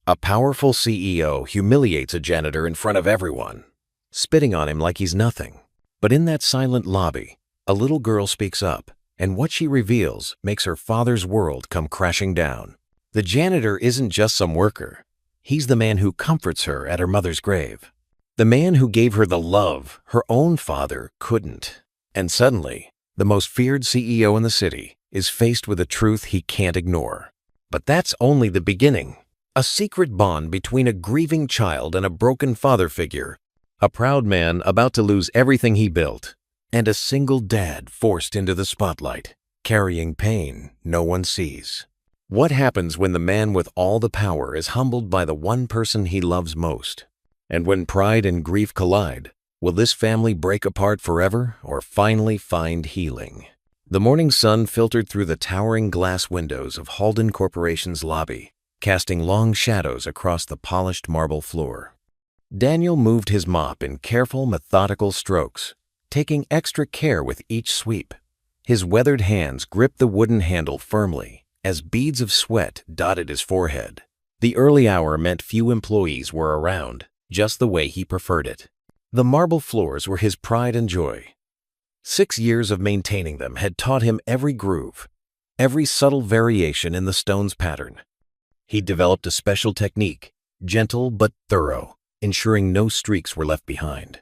A powerful CEO humiliates a janitor in front of everyone, spitting on him like he's nothing. But in that silent lobby, a little girl speaks up, and what she reveals makes her father's world come crashing down. The janitor isn't just some worker. He's the man who comforts her at her mother's grave. The man who gave her the love her own father couldn't. And suddenly, the most feared CEO in the city is faced with a truth he can't ignore. But that's only the beginning. A secret bond between a grieving child and a broken father figure, a proud man about to lose everything he built, and a single dad forced into the spotlight, carrying pain no one sees. What happens when the man with all the power is humbled by the one person he loves most? And when pride and grief collide, will this family break apart forever or finally find healing? The morning sun filtered through the towering glass windows of Halden Corporation's lobby, casting long shadows across the polished marble floor. Daniel moved his mop in careful, methodical strokes, taking extra care with each sweep. His weathered hands gripped the wooden handle firmly as beads of sweat dotted his forehead. The early hour meant few employees were around, just the way he preferred it. The marble floors were his pride and joy. 6 years of maintaining them had taught him every groove, every subtle variation in the stone's pattern. He developed a special technique, gentle but thorough, ensuring no streaks were left behind.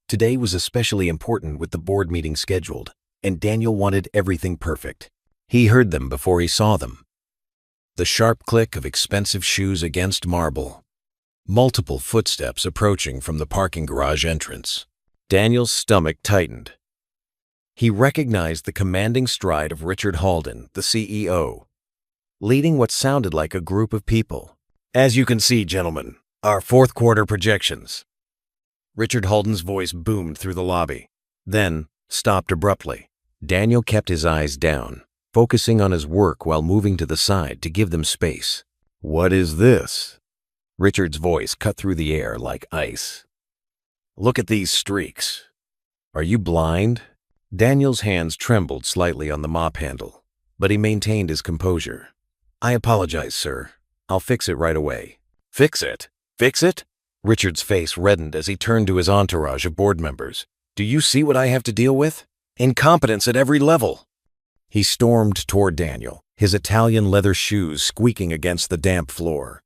Today was especially important with the board meeting scheduled, and Daniel wanted everything perfect. He heard them before he saw them. The sharp click of expensive shoes against marble. Multiple footsteps approaching from the parking garage entrance. Daniel's stomach tightened. He recognized the commanding stride of Richard Halden, the CEO, leading what sounded like a group of people. As you can see, gentlemen, our fourth quarter projections. Richard Halden's voice boomed through the lobby, then stopped abruptly. Daniel kept his eyes down, focusing on his work while moving to the side to give them space. What is this? Richard's voice cut through the air like ice. Look at these streaks. Are you blind? Daniel's hands trembled slightly on the mop handle, but he maintained his composure. I apologize, sir. I'll fix it right away. Fix it? Fix it? Richard's face reddened as he turned to his entourage of board members. Do you see what I have to deal with? Incompetence at every level. He stormed toward Daniel, his Italian leather shoes squeaking against the damp floor.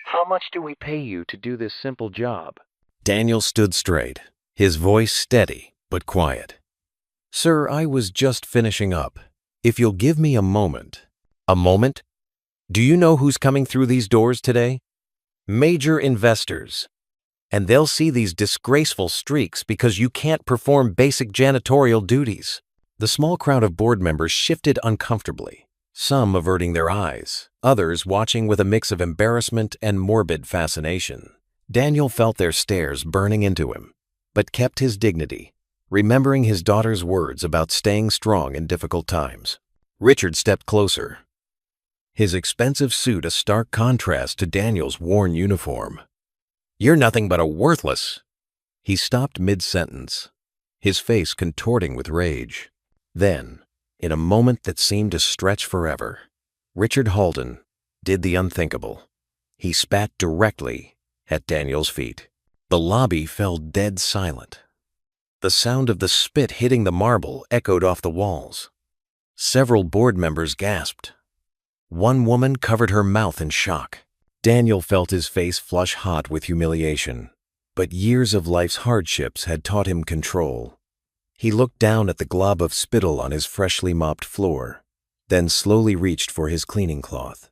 How much do we pay you to do this simple job? Daniel stood straight, his voice steady but quiet. Sir, I was just finishing up. If you'll give me a moment. A moment? Do you know who's coming through these doors today? Major investors. And they'll see these disgraceful streaks because you can't perform basic janitorial duties. The small crowd of board members shifted uncomfortably, some averting their eyes, others watching with a mix of embarrassment and morbid fascination. Daniel felt their stares burning into him, but kept his dignity, remembering his daughter's words about staying strong in difficult times. Richard stepped closer, his expensive suit a stark contrast to Daniel's worn uniform. You're nothing but a worthless. He stopped mid-sentence, his face contorting with rage. Then, in a moment that seemed to stretch forever, Richard Halden did the unthinkable. He spat directly at Daniel's feet. The lobby fell dead silent. The sound of the spit hitting the marble echoed off the walls. Several board members gasped. One woman covered her mouth in shock. Daniel felt his face flush hot with humiliation, but years of life's hardships had taught him control. He looked down at the glob of spittle on his freshly mopped floor, then slowly reached for his cleaning cloth.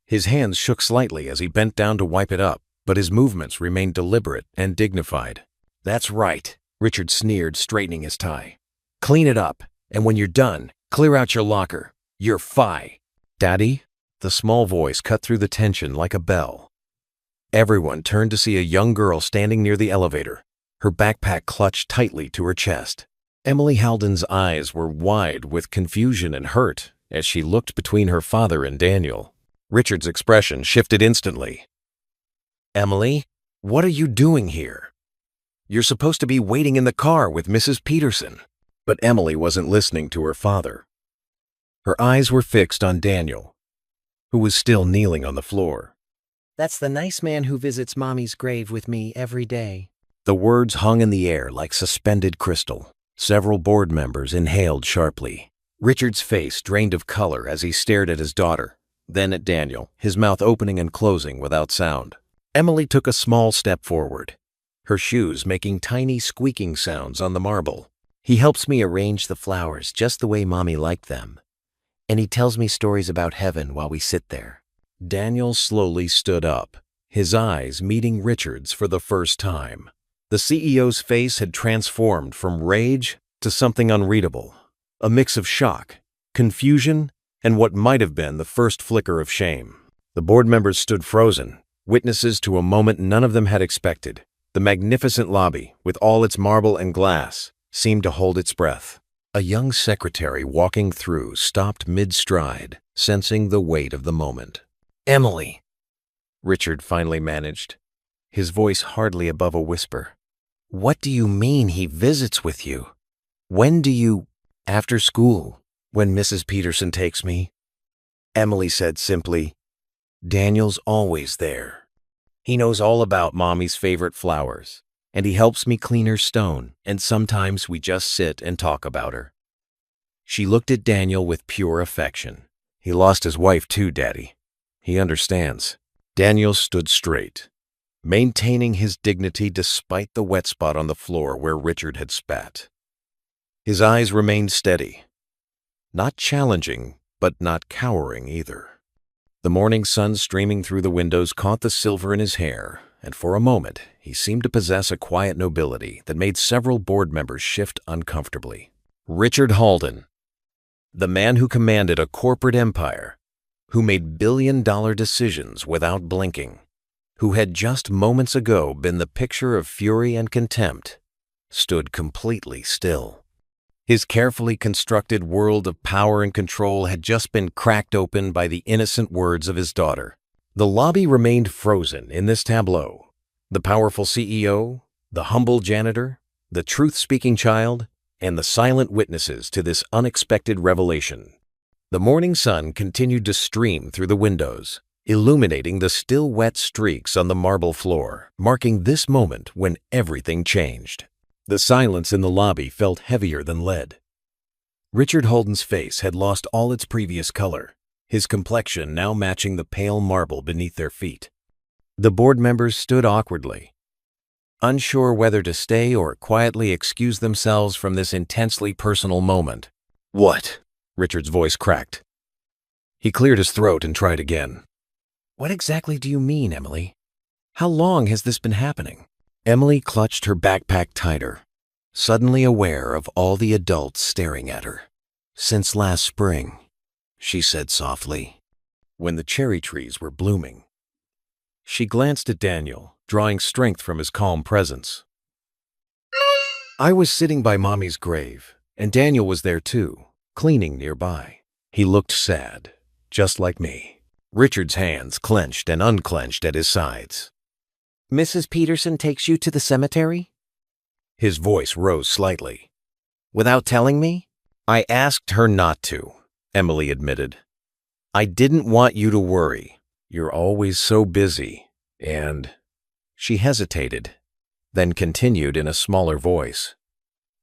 His hands shook slightly as he bent down to wipe it up, but his movements remained deliberate and dignified. That's right, Richard sneered, straightening his tie. Clean it up, and when you're done, clear out your locker. You're fi. Daddy? The small voice cut through the tension like a bell. Everyone turned to see a young girl standing near the elevator, her backpack clutched tightly to her chest. Emily Halden's eyes were wide with confusion and hurt as she looked between her father and Daniel. Richard's expression shifted instantly. Emily, what are you doing here? You're supposed to be waiting in the car with Mrs. Peterson. But Emily wasn't listening to her father. Her eyes were fixed on Daniel, who was still kneeling on the floor. That's the nice man who visits Mommy's grave with me every day." The words hung in the air like suspended crystal. Several board members inhaled sharply. Richard's face drained of color as he stared at his daughter, then at Daniel, his mouth opening and closing without sound. Emily took a small step forward, her shoes making tiny squeaking sounds on the marble. "He helps me arrange the flowers just the way Mommy liked them, and he tells me stories about heaven while we sit there." Daniel slowly stood up, his eyes meeting Richard's for the first time. The CEO's face had transformed from rage to something unreadable, a mix of shock, confusion, and what might have been the first flicker of shame. The board members stood frozen, witnesses to a moment none of them had expected. The magnificent lobby, with all its marble and glass, seemed to hold its breath. A young secretary walking through stopped mid-stride, sensing the weight of the moment. "Emily," Richard finally managed, his voice hardly above a whisper. "What do you mean he visits with you? When do you—" "After school, when Mrs. Peterson takes me," Emily said simply. "Daniel's always there. He knows all about Mommy's favorite flowers, and he helps me clean her stone, and sometimes we just sit and talk about her." She looked at Daniel with pure affection. "He lost his wife too, Daddy. He understands." Daniel stood straight, maintaining his dignity despite the wet spot on the floor where Richard had spat. His eyes remained steady, not challenging, but not cowering either. The morning sun streaming through the windows caught the silver in his hair, and for a moment he seemed to possess a quiet nobility that made several board members shift uncomfortably. Richard Halden, the man who commanded a corporate empire, who made billion-dollar decisions without blinking, who had just moments ago been the picture of fury and contempt, stood completely still. His carefully constructed world of power and control had just been cracked open by the innocent words of his daughter. The lobby remained frozen in this tableau. The powerful CEO, the humble janitor, the truth-speaking child, and the silent witnesses to this unexpected revelation. The morning sun continued to stream through the windows, illuminating the still wet streaks on the marble floor, marking this moment when everything changed. The silence in the lobby felt heavier than lead. Richard Holden's face had lost all its previous color, his complexion now matching the pale marble beneath their feet. The board members stood awkwardly, unsure whether to stay or quietly excuse themselves from this intensely personal moment. "What?" Richard's voice cracked. He cleared his throat and tried again. "What exactly do you mean, Emily? How long has this been happening?" Emily clutched her backpack tighter, suddenly aware of all the adults staring at her. "Since last spring," she said softly, "when the cherry trees were blooming." She glanced at Daniel, drawing strength from his calm presence. "I was sitting by Mommy's grave, and Daniel was there too, cleaning nearby. He looked sad, just like me." Richard's hands clenched and unclenched at his sides. "Mrs. Peterson takes you to the cemetery?" His voice rose slightly. "Without telling me?" "I asked her not to," Emily admitted. "I didn't want you to worry. You're always so busy, and—" She hesitated, then continued in a smaller voice.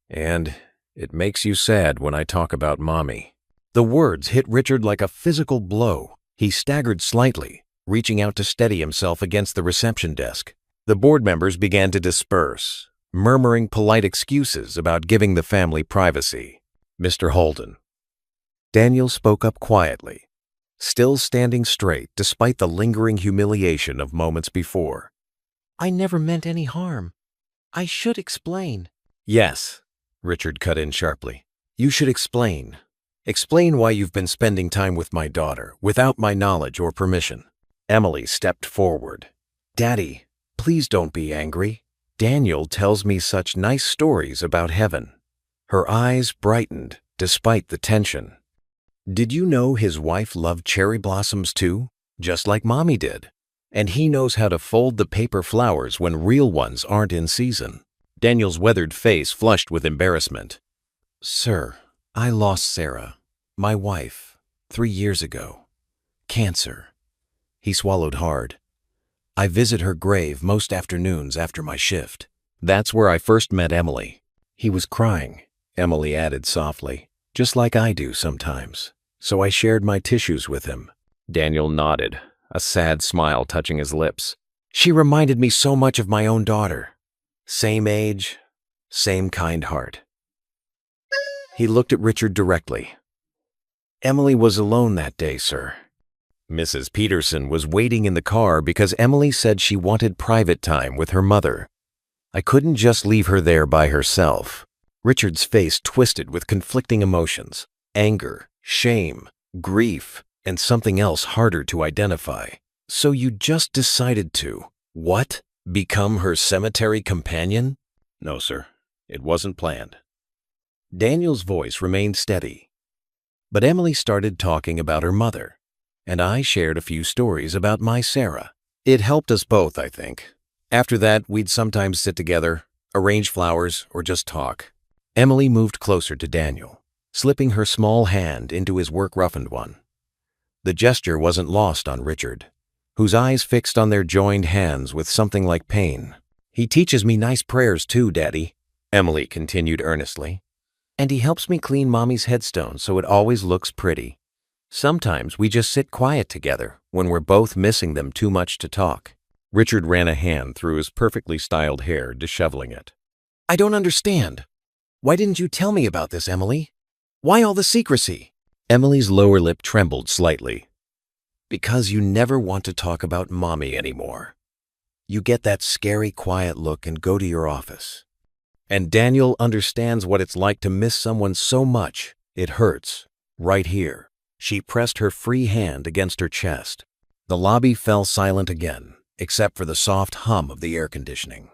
"And it makes you sad when I talk about Mommy." The words hit Richard like a physical blow. He staggered slightly, reaching out to steady himself against the reception desk. The board members began to disperse, murmuring polite excuses about giving the family privacy. "Mr. Holden." Daniel spoke up quietly, still standing straight despite the lingering humiliation of moments before. "I never meant any harm. I should explain." "Yes," Richard cut in sharply. "You should explain. Explain why you've been spending time with my daughter without my knowledge or permission." Emily stepped forward. "Daddy, please don't be angry. Daniel tells me such nice stories about heaven." Her eyes brightened despite the tension. "Did you know his wife loved cherry blossoms too, just like Mommy did? And he knows how to fold the paper flowers when real ones aren't in season." Daniel's weathered face flushed with embarrassment. "Sir, I lost Sarah, my wife, 3 years ago. Cancer." He swallowed hard. I visit her grave most afternoons after my shift. That's where I first met Emily. He was crying, Emily added softly, just like I do sometimes. So I shared my tissues with him. Daniel nodded, a sad smile touching his lips. She reminded me so much of my own daughter. Same age, same kind heart. He looked at Richard directly. Emily was alone that day, sir. Mrs. Peterson was waiting in the car because Emily said she wanted private time with her mother. I couldn't just leave her there by herself. Richard's face twisted with conflicting emotions: anger, shame, grief, and something else harder to identify. So you just decided to, what? Become her cemetery companion? No, sir. It wasn't planned. Daniel's voice remained steady. But Emily started talking about her mother, and I shared a few stories about my Sarah. It helped us both, I think. After that, we'd sometimes sit together, arrange flowers, or just talk. Emily moved closer to Daniel, slipping her small hand into his work-roughened one. The gesture wasn't lost on Richard, whose eyes fixed on their joined hands with something like pain. He teaches me nice prayers too, Daddy, Emily continued earnestly. And he helps me clean Mommy's headstone so it always looks pretty. Sometimes we just sit quiet together when we're both missing them too much to talk. Richard ran a hand through his perfectly styled hair, disheveling it. I don't understand. Why didn't you tell me about this, Emily? Why all the secrecy? Emily's lower lip trembled slightly. Because you never want to talk about Mommy anymore. You get that scary, quiet look and go to your office. And Daniel understands what it's like to miss someone so much. It hurts. Right here. She pressed her free hand against her chest. The lobby fell silent again, except for the soft hum of the air conditioning.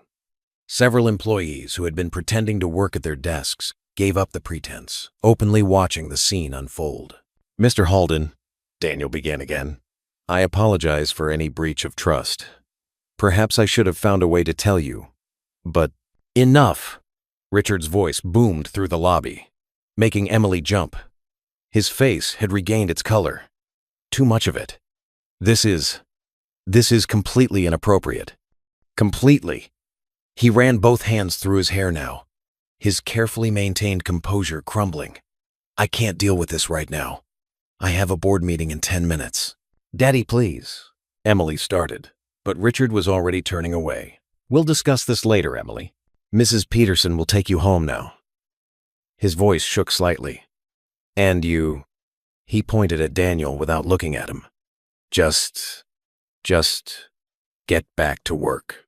Several employees who had been pretending to work at their desks gave up the pretense, openly watching the scene unfold. Mr. Halden, Daniel began again, I apologize for any breach of trust. Perhaps I should have found a way to tell you. But enough! Richard's voice boomed through the lobby, making Emily jump. His face had regained its color. Too much of it. This is completely inappropriate. Completely. He ran both hands through his hair now, his carefully maintained composure crumbling. I can't deal with this right now. I have a board meeting in 10 minutes. Daddy, please. Emily started, but Richard was already turning away. We'll discuss this later, Emily. Mrs. Peterson will take you home now. His voice shook slightly. And you... He pointed at Daniel without looking at him. Just get back to work.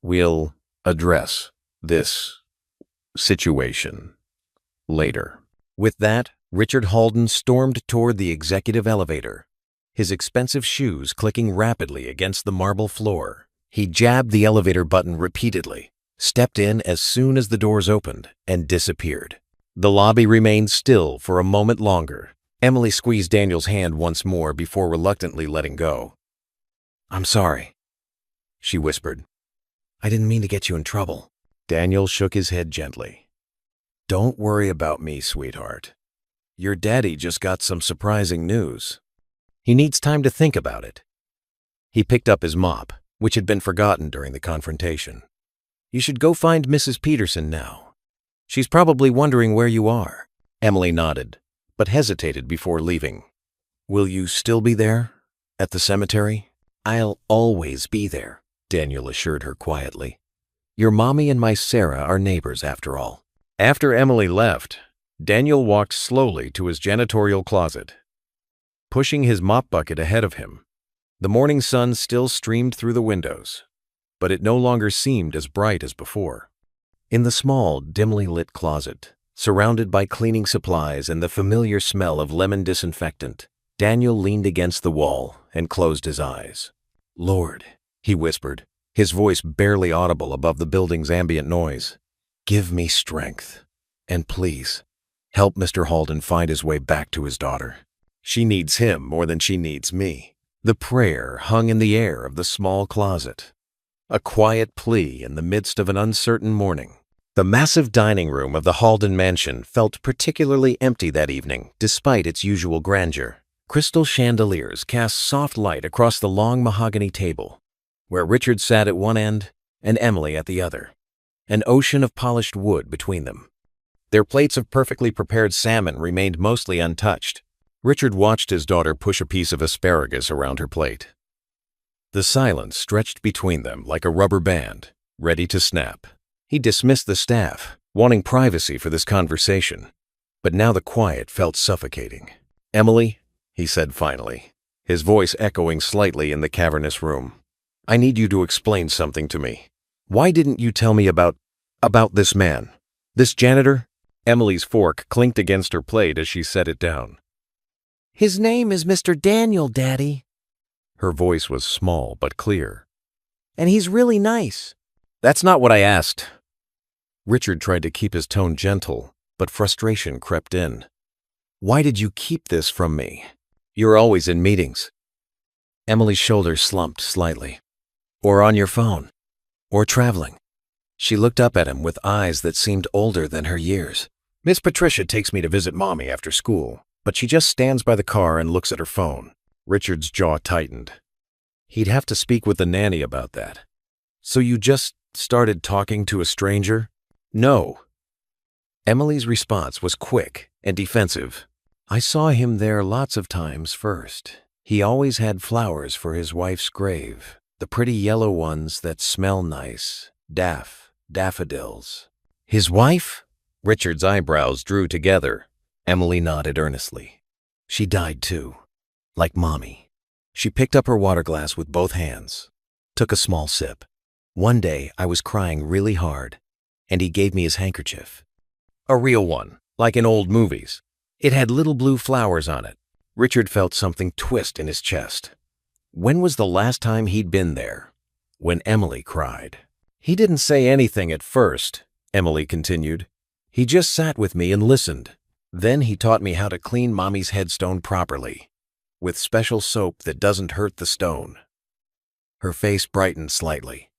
We'll address this situation later. With that, Richard Halden stormed toward the executive elevator, his expensive shoes clicking rapidly against the marble floor. He jabbed the elevator button repeatedly, stepped in as soon as the doors opened, and disappeared. The lobby remained still for a moment longer. Emily squeezed Daniel's hand once more before reluctantly letting go. I'm sorry, she whispered. I didn't mean to get you in trouble. Daniel shook his head gently. Don't worry about me, sweetheart. Your daddy just got some surprising news. He needs time to think about it. He picked up his mop, which had been forgotten during the confrontation. You should go find Mrs. Peterson now. She's probably wondering where you are. Emily nodded, but hesitated before leaving. Will you still be there? At the cemetery? I'll always be there, Daniel assured her quietly. Your mommy and my Sarah are neighbors after all. After Emily left, Daniel walked slowly to his janitorial closet, pushing his mop bucket ahead of him. The morning sun still streamed through the windows, but it no longer seemed as bright as before. In the small, dimly lit closet, surrounded by cleaning supplies and the familiar smell of lemon disinfectant, Daniel leaned against the wall and closed his eyes. Lord, he whispered, his voice barely audible above the building's ambient noise. Give me strength, and please, help Mr. Halden find his way back to his daughter. She needs him more than she needs me. The prayer hung in the air of the small closet, a quiet plea in the midst of an uncertain morning. The massive dining room of the Halden mansion felt particularly empty that evening, despite its usual grandeur. Crystal chandeliers cast soft light across the long mahogany table, where Richard sat at one end and Emily at the other, an ocean of polished wood between them. Their plates of perfectly prepared salmon remained mostly untouched. Richard watched his daughter push a piece of asparagus around her plate. The silence stretched between them like a rubber band, ready to snap. He dismissed the staff, wanting privacy for this conversation, but now the quiet felt suffocating. "Emily," he said finally, his voice echoing slightly in the cavernous room, "I need you to explain something to me. Why didn't you tell me about this man? This janitor?" Emily's fork clinked against her plate as she set it down. "His name is Mr. Daniel, Daddy." Her voice was small but clear. "And he's really nice." "That's not what I asked." Richard tried to keep his tone gentle, but frustration crept in. "Why did you keep this from me? You're always in meetings." Emily's shoulders slumped slightly. "Or on your phone. Or traveling." She looked up at him with eyes that seemed older than her years. "Miss Patricia takes me to visit Mommy after school, but she just stands by the car and looks at her phone." Richard's jaw tightened. He'd have to speak with the nanny about that. "So you just started talking to a stranger?" "No." Emily's response was quick and defensive. "I saw him there lots of times first. He always had flowers for his wife's grave, the pretty yellow ones that smell nice, daffodils." "His wife?" Richard's eyebrows drew together. Emily nodded earnestly. "She died too, like Mommy." She picked up her water glass with both hands, took a small sip. "One day I was crying really hard, and he gave me his handkerchief. A real one, like in old movies. It had little blue flowers on it." Richard felt something twist in his chest. When was the last time he'd been there? When Emily cried. "He didn't say anything at first," Emily continued. "He just sat with me and listened. Then he taught me how to clean Mommy's headstone properly, with special soap that doesn't hurt the stone." Her face brightened slightly.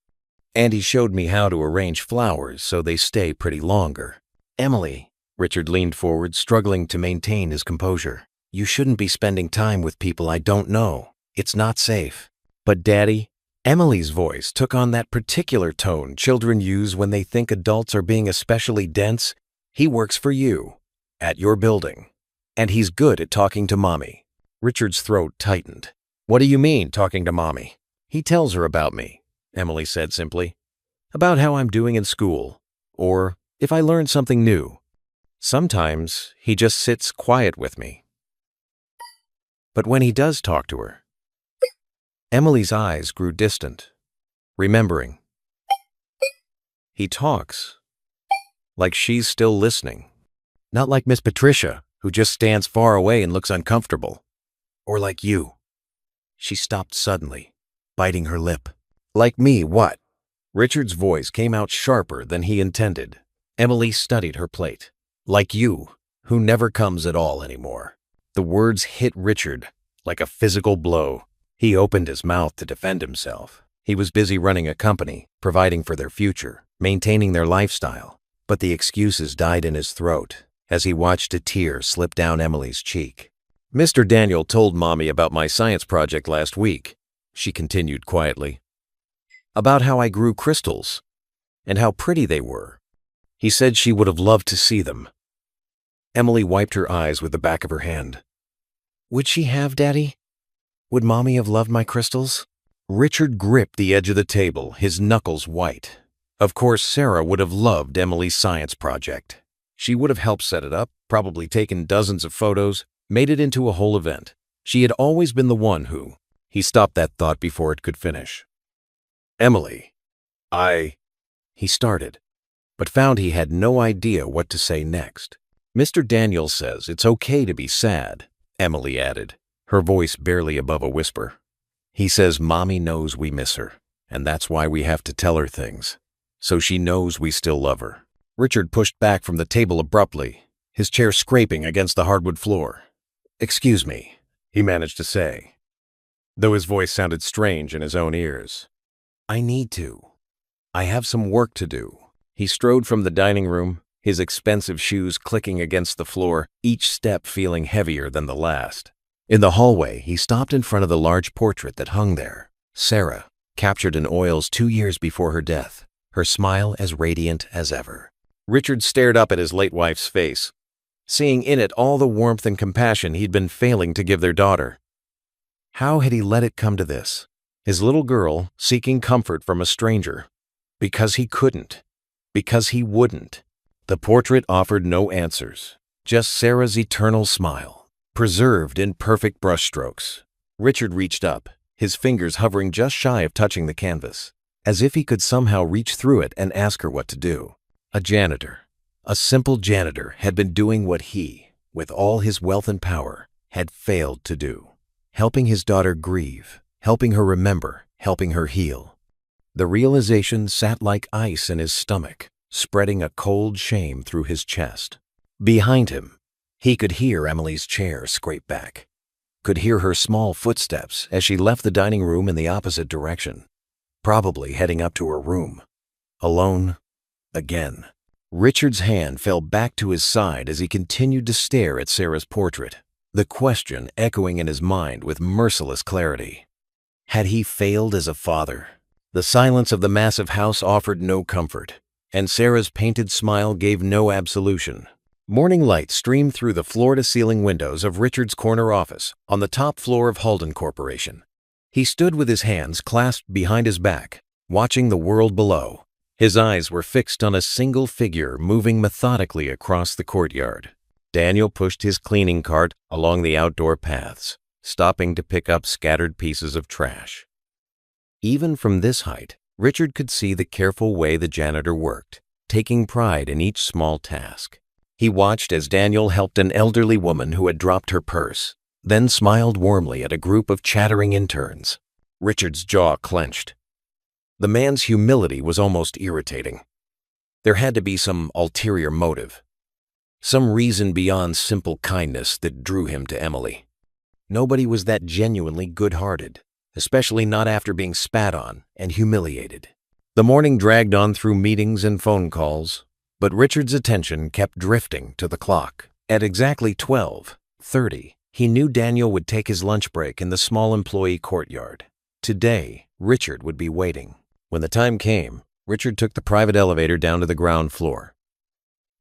"And he showed me how to arrange flowers so they stay pretty longer." "Emily," Richard leaned forward, struggling to maintain his composure, "you shouldn't be spending time with people I don't know. It's not safe." "But Daddy," Emily's voice took on that particular tone children use when they think adults are being especially dense. "He works for you, at your building, and he's good at talking to Mommy." Richard's throat tightened. "What do you mean, talking to Mommy?" "He tells her about me," Emily said simply. "About how I'm doing in school, or if I learn something new. Sometimes he just sits quiet with me. But when he does talk to her..." Emily's eyes grew distant, remembering. "He talks like she's still listening. Not like Miss Patricia, who just stands far away and looks uncomfortable. Or like you." She stopped suddenly, biting her lip. "Like me, what?" Richard's voice came out sharper than he intended. Emily studied her plate. "Like you, who never comes at all anymore." The words hit Richard like a physical blow. He opened his mouth to defend himself. He was busy running a company, providing for their future, maintaining their lifestyle. But the excuses died in his throat as he watched a tear slip down Emily's cheek. "Mr. Daniel told Mommy about my science project last week," she continued quietly. "About how I grew crystals, and how pretty they were. He said she would have loved to see them." Emily wiped her eyes with the back of her hand. "Would she have, Daddy? Would Mommy have loved my crystals?" Richard gripped the edge of the table, his knuckles white. Of course, Sarah would have loved Emily's science project. She would have helped set it up, probably taken dozens of photos, made it into a whole event. She had always been the one who... He stopped that thought before it could finish. "Emily, He started, but found he had no idea what to say next. "Mr. Daniel says it's okay to be sad," Emily added, her voice barely above a whisper. "He says Mommy knows we miss her, and that's why we have to tell her things, so she knows we still love her." Richard pushed back from the table abruptly, his chair scraping against the hardwood floor. "Excuse me," he managed to say, though his voice sounded strange in his own ears. "I need to. I have some work to do." He strode from the dining room, his expensive shoes clicking against the floor, each step feeling heavier than the last. In the hallway, he stopped in front of the large portrait that hung there. Sarah, captured in oils 2 years before her death, her smile as radiant as ever. Richard stared up at his late wife's face, seeing in it all the warmth and compassion he'd been failing to give their daughter. How had he let it come to this? His little girl seeking comfort from a stranger. Because he couldn't. Because he wouldn't. The portrait offered no answers, just Sarah's eternal smile, preserved in perfect brushstrokes. Richard reached up, his fingers hovering just shy of touching the canvas, as if he could somehow reach through it and ask her what to do. A janitor, a simple janitor, had been doing what he, with all his wealth and power, had failed to do. Helping his daughter grieve, helping her remember, helping her heal. The realization sat like ice in his stomach, spreading a cold shame through his chest. Behind him, he could hear Emily's chair scrape back, could hear her small footsteps as she left the dining room in the opposite direction, probably heading up to her room. Alone, again. Richard's hand fell back to his side as he continued to stare at Sarah's portrait, the question echoing in his mind with merciless clarity. Had he failed as a father? The silence of the massive house offered no comfort, and Sarah's painted smile gave no absolution. Morning light streamed through the floor-to-ceiling windows of Richard's corner office on the top floor of Halden Corporation. He stood with his hands clasped behind his back, watching the world below. His eyes were fixed on a single figure moving methodically across the courtyard. Daniel pushed his cleaning cart along the outdoor paths, stopping to pick up scattered pieces of trash. Even from this height, Richard could see the careful way the janitor worked, taking pride in each small task. He watched as Daniel helped an elderly woman who had dropped her purse, then smiled warmly at a group of chattering interns. Richard's jaw clenched. The man's humility was almost irritating. There had to be some ulterior motive, some reason beyond simple kindness that drew him to Emily. Nobody was that genuinely good-hearted, especially not after being spat on and humiliated. The morning dragged on through meetings and phone calls, but Richard's attention kept drifting to the clock. At exactly 12:30, he knew Daniel would take his lunch break in the small employee courtyard. Today, Richard would be waiting. When the time came, Richard took the private elevator down to the ground floor.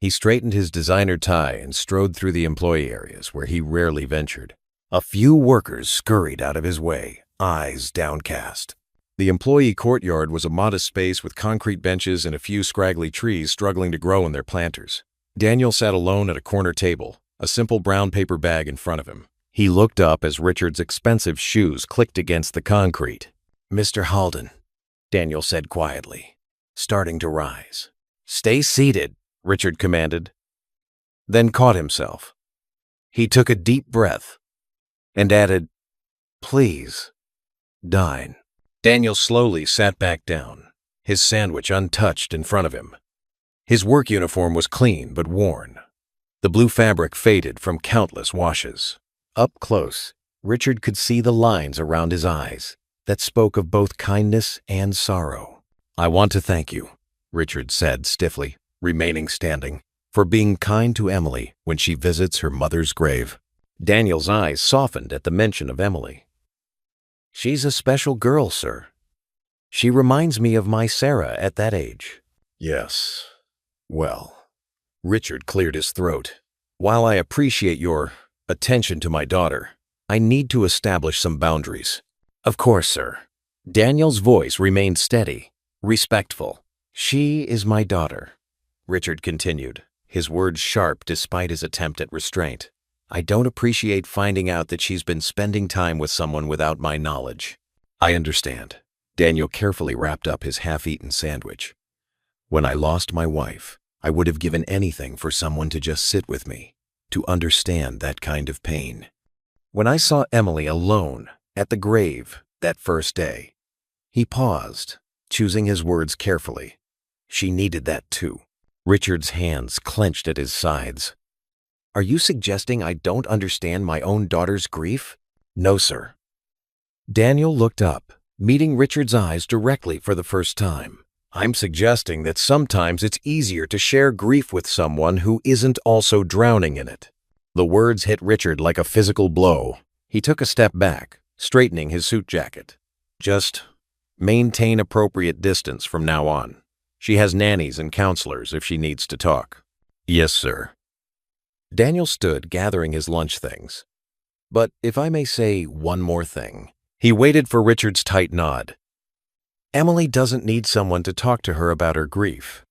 He straightened his designer tie and strode through the employee areas where he rarely ventured. A few workers scurried out of his way, eyes downcast. The employee courtyard was a modest space with concrete benches and a few scraggly trees struggling to grow in their planters. Daniel sat alone at a corner table, a simple brown paper bag in front of him. He looked up as Richard's expensive shoes clicked against the concrete. "Mr. Halden," Daniel said quietly, starting to rise. "Stay seated," Richard commanded, then caught himself. He took a deep breath and added, "Please, dine." Daniel slowly sat back down, his sandwich untouched in front of him. His work uniform was clean but worn. The blue fabric faded from countless washes. Up close, Richard could see the lines around his eyes that spoke of both kindness and sorrow. "I want to thank you," Richard said stiffly, remaining standing, "for being kind to Emily when she visits her mother's grave." Daniel's eyes softened at the mention of Emily. "She's a special girl, sir. She reminds me of my Sarah at that age." "Yes. Well," Richard cleared his throat. "While I appreciate your attention to my daughter, I need to establish some boundaries." "Of course, sir." Daniel's voice remained steady, respectful. "She is my daughter," Richard continued, his words sharp despite his attempt at restraint. "I don't appreciate finding out that she's been spending time with someone without my knowledge." "I understand." Daniel carefully wrapped up his half-eaten sandwich. "When I lost my wife, I would have given anything for someone to just sit with me, to understand that kind of pain. When I saw Emily alone at the grave that first day," he paused, choosing his words carefully. "She needed that too." Richard's hands clenched at his sides. "Are you suggesting I don't understand my own daughter's grief?" "No, sir." Daniel looked up, meeting Richard's eyes directly for the first time. "I'm suggesting that sometimes it's easier to share grief with someone who isn't also drowning in it." The words hit Richard like a physical blow. He took a step back, straightening his suit jacket. "Just Maintain appropriate distance from now on. She has nannies and counselors if she needs to talk. Yes, sir. Daniel stood gathering his lunch things. But if I may say one more thing, he waited for Richard's tight nod. Emily doesn't need someone to talk to her about her grief.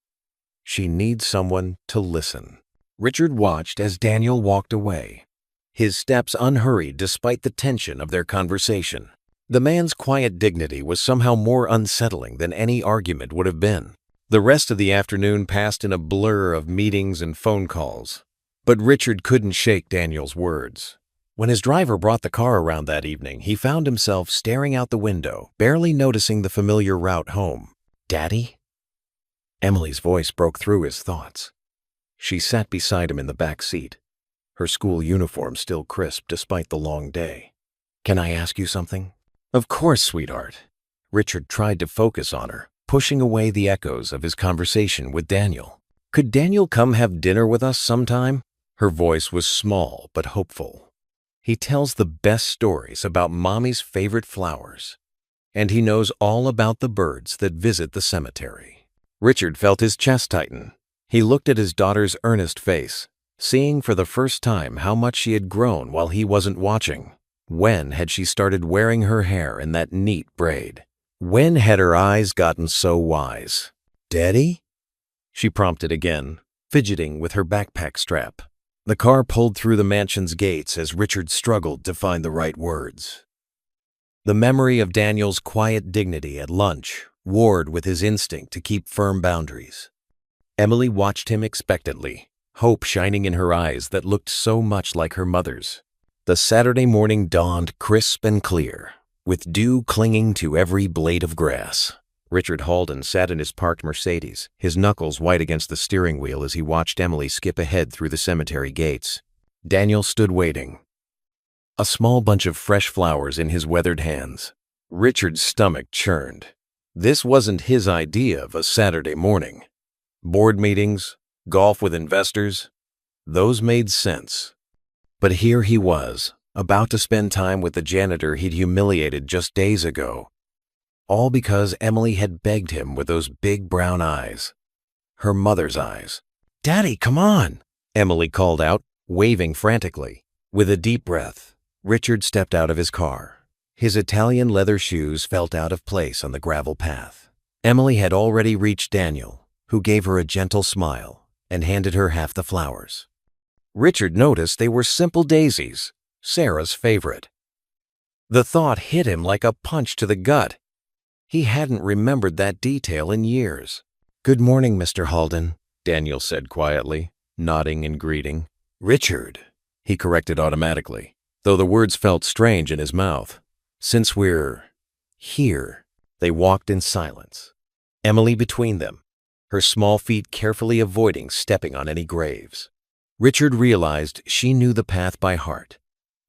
She needs someone to listen. Richard watched as Daniel walked away, his steps unhurried despite the tension of their conversation. The man's quiet dignity was somehow more unsettling than any argument would have been. The rest of the afternoon passed in a blur of meetings and phone calls. But Richard couldn't shake Daniel's words. When his driver brought the car around that evening, he found himself staring out the window, barely noticing the familiar route home. "Daddy?" Emily's voice broke through his thoughts. She sat beside him in the back seat, her school uniform still crisp despite the long day. "Can I ask you something?" "Of course, sweetheart." Richard tried to focus on her, pushing away the echoes of his conversation with Daniel. "Could Daniel come have dinner with us sometime?" Her voice was small but hopeful. "He tells the best stories about Mommy's favorite flowers, and he knows all about the birds that visit the cemetery." Richard felt his chest tighten. He looked at his daughter's earnest face, seeing for the first time how much she had grown while he wasn't watching. When had she started wearing her hair in that neat braid? When had her eyes gotten so wise? "Daddy?" she prompted again, fidgeting with her backpack strap. The car pulled through the mansion's gates as Richard struggled to find the right words. The memory of Daniel's quiet dignity at lunch warred with his instinct to keep firm boundaries. Emily watched him expectantly, hope shining in her eyes that looked so much like her mother's. The Saturday morning dawned crisp and clear, with dew clinging to every blade of grass. Richard Halden sat in his parked Mercedes, his knuckles white against the steering wheel as he watched Emily skip ahead through the cemetery gates. Daniel stood waiting, a small bunch of fresh flowers in his weathered hands. Richard's stomach churned. This wasn't his idea of a Saturday morning. Board meetings, golf with investors, those made sense. But here he was, about to spend time with the janitor he'd humiliated just days ago. All because Emily had begged him with those big brown eyes. Her mother's eyes. "Daddy, come on," Emily called out, waving frantically. With a deep breath, Richard stepped out of his car. His Italian leather shoes felt out of place on the gravel path. Emily had already reached Daniel, who gave her a gentle smile and handed her half the flowers. Richard noticed they were simple daisies, Sarah's favorite. The thought hit him like a punch to the gut. He hadn't remembered that detail in years. "Good morning, Mr. Halden," Daniel said quietly, nodding in greeting. "Richard," he corrected automatically, though the words felt strange in his mouth. "Since we're here." They walked in silence, Emily between them, her small feet carefully avoiding stepping on any graves. Richard realized she knew the path by heart,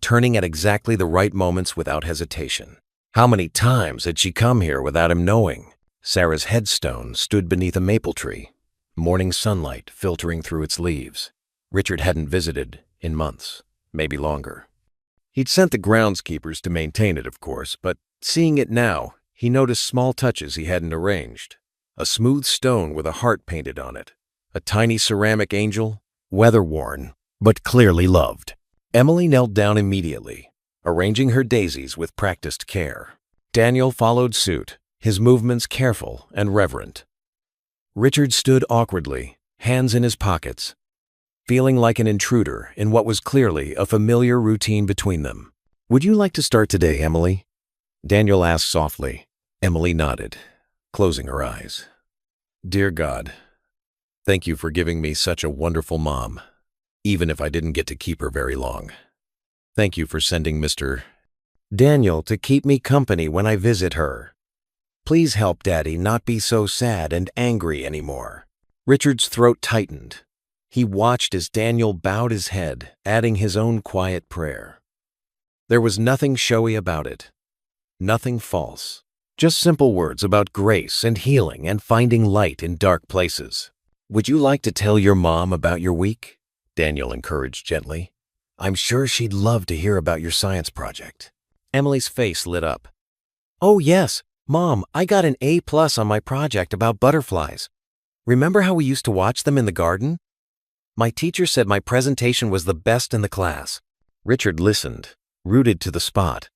turning at exactly the right moments without hesitation. How many times had she come here without him knowing? Sarah's headstone stood beneath a maple tree, morning sunlight filtering through its leaves. Richard hadn't visited in months, maybe longer. He'd sent the groundskeepers to maintain it, of course, but seeing it now, he noticed small touches he hadn't arranged. A smooth stone with a heart painted on it, a tiny ceramic angel, weather-worn, but clearly loved. Emily knelt down immediately, arranging her daisies with practiced care. Daniel followed suit, his movements careful and reverent. Richard stood awkwardly, hands in his pockets, feeling like an intruder in what was clearly a familiar routine between them. "Would you like to start today, Emily?" Daniel asked softly. Emily nodded, closing her eyes. "Dear God, thank you for giving me such a wonderful mom, even if I didn't get to keep her very long. Thank you for sending Mr. Daniel to keep me company when I visit her. Please help Daddy not be so sad and angry anymore." Richard's throat tightened. He watched as Daniel bowed his head, adding his own quiet prayer. There was nothing showy about it, nothing false, just simple words about grace and healing and finding light in dark places. "Would you like to tell your mom about your week?" Daniel encouraged gently. "I'm sure she'd love to hear about your science project." Emily's face lit up. "Oh yes, Mom, I got an A+ on my project about butterflies. Remember how we used to watch them in the garden? My teacher said my presentation was the best in the class. Richard listened, rooted to the spot,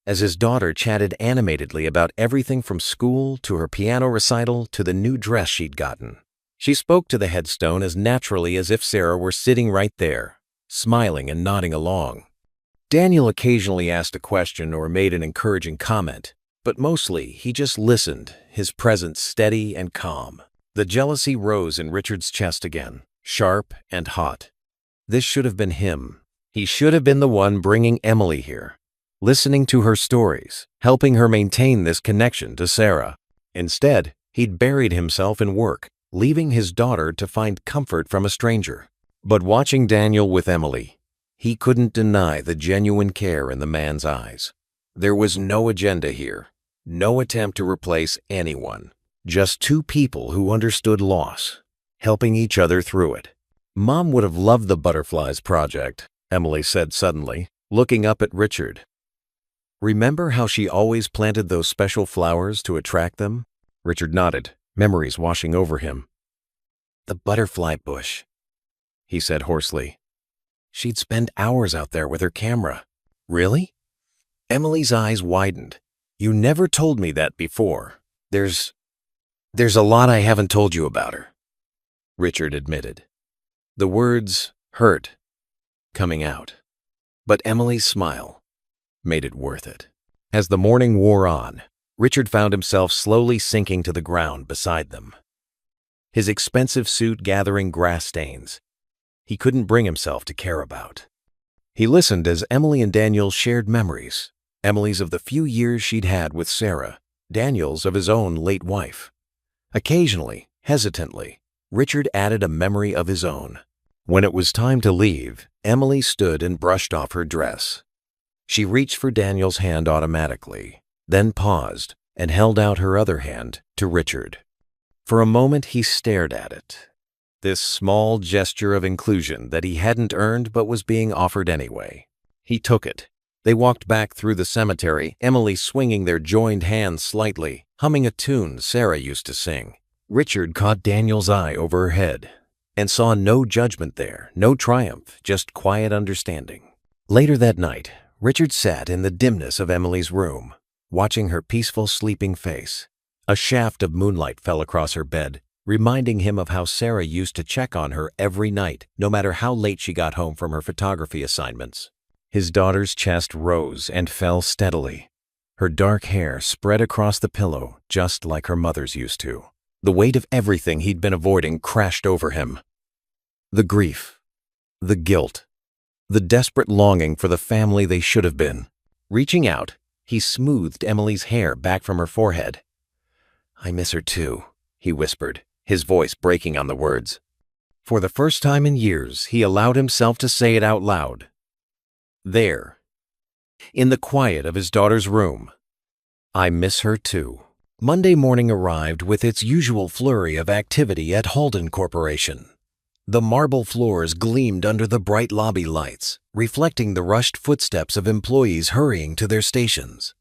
as his daughter chatted animatedly about everything from school to her piano recital to the new dress she'd gotten. She spoke to the headstone as naturally as if Sarah were sitting right there, smiling and nodding along. Daniel occasionally asked a question or made an encouraging comment, but mostly he just listened, his presence steady and calm. The jealousy rose in Richard's chest again, sharp and hot. This should have been him. He should have been the one bringing Emily here, listening to her stories, helping her maintain this connection to Sarah. Instead, he'd buried himself in work, leaving his daughter to find comfort from a stranger. But watching Daniel with Emily, he couldn't deny the genuine care in the man's eyes. There was no agenda here, no attempt to replace anyone. Just two people who understood loss, helping each other through it. Mom would have loved the Butterflies project, Emily said suddenly, looking up at Richard. Remember how she always planted those special flowers to attract them? Richard nodded, memories washing over him. The butterfly bush, he said hoarsely. She'd spend hours out there with her camera. Really? Emily's eyes widened. You never told me that before. There's a lot I haven't told you about her, Richard admitted. The words hurt coming out, but Emily's smile made it worth it. As the morning wore on, Richard found himself slowly sinking to the ground beside them, his expensive suit gathering grass stains he couldn't bring himself to care about. He listened as Emily and Daniel shared memories, Emily's of the few years she'd had with Sarah, Daniel's of his own late wife. Occasionally, hesitantly, Richard added a memory of his own. When it was time to leave, Emily stood and brushed off her dress. She reached for Daniel's hand automatically, then paused and held out her other hand to Richard. For a moment he stared at it, this small gesture of inclusion that he hadn't earned but was being offered anyway. He took it. They walked back through the cemetery, Emily swinging their joined hands slightly, humming a tune Sarah used to sing. Richard caught Daniel's eye over her head and saw no judgment there, no triumph, just quiet understanding. Later that night, Richard sat in the dimness of Emily's room, watching her peaceful sleeping face. A shaft of moonlight fell across her bed, reminding him of how Sarah used to check on her every night, no matter how late she got home from her photography assignments. His daughter's chest rose and fell steadily. Her dark hair spread across the pillow just like her mother's used to. The weight of everything he'd been avoiding crashed over him. The grief, the guilt, the desperate longing for the family they should have been. Reaching out, he smoothed Emily's hair back from her forehead. I miss her too, he whispered, his voice breaking on the words. For the first time in years, he allowed himself to say it out loud. There, in the quiet of his daughter's room. I miss her too. Monday morning arrived with its usual flurry of activity at Halden Corporation. The marble floors gleamed under the bright lobby lights, reflecting the rushed footsteps of employees hurrying to their stations.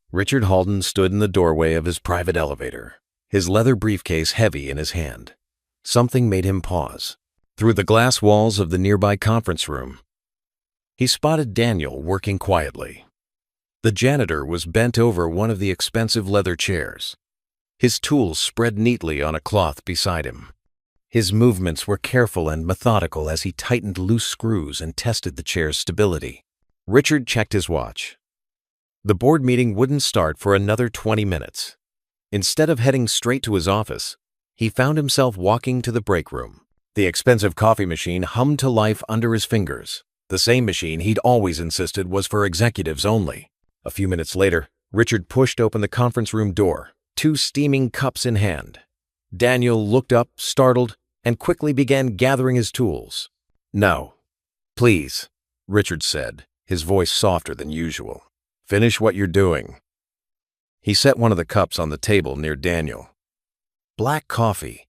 Richard Halden stood in the doorway of his private elevator, his leather briefcase heavy in his hand. Something made him pause. Through the glass walls of the nearby conference room, he spotted Daniel working quietly. The janitor was bent over one of the expensive leather chairs, his tools spread neatly on a cloth beside him. His movements were careful and methodical as he tightened loose screws and tested the chair's stability. Richard checked his watch. The board meeting wouldn't start for another 20 minutes. Instead of heading straight to his office, he found himself walking to the break room. The expensive coffee machine hummed to life under his fingers, the same machine he'd always insisted was for executives only. A few minutes later, Richard pushed open the conference room door, 2 steaming cups in hand. Daniel looked up, startled, and quickly began gathering his tools. No, please, Richard said, his voice softer than usual. Finish what you're doing. He set one of the cups on the table near Daniel. Black coffee.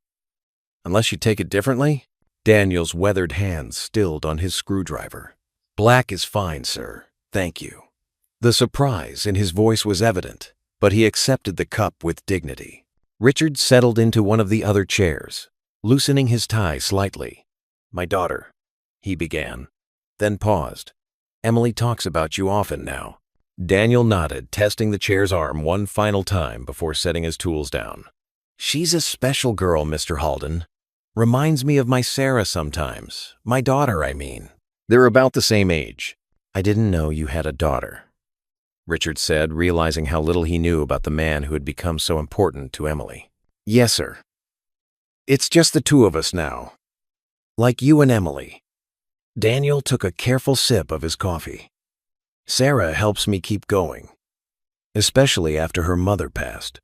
Unless you take it differently? Daniel's weathered hands stilled on his screwdriver. Black is fine, sir. Thank you. The surprise in his voice was evident, but he accepted the cup with dignity. Richard settled into one of the other chairs, loosening his tie slightly. "My daughter," he began, then paused. "Emily talks about you often now." Daniel nodded, testing the chair's arm one final time before setting his tools down. "She's a special girl, Mr. Halden. Reminds me of my Sarah sometimes. My daughter, I mean. They're about the same age." "I didn't know you had a daughter," Richard said, realizing how little he knew about the man who had become so important to Emily. "Yes, sir. It's just the two of us now. Like you and Emily." Daniel took a careful sip of his coffee. "Sarah helps me keep going, especially after her mother passed.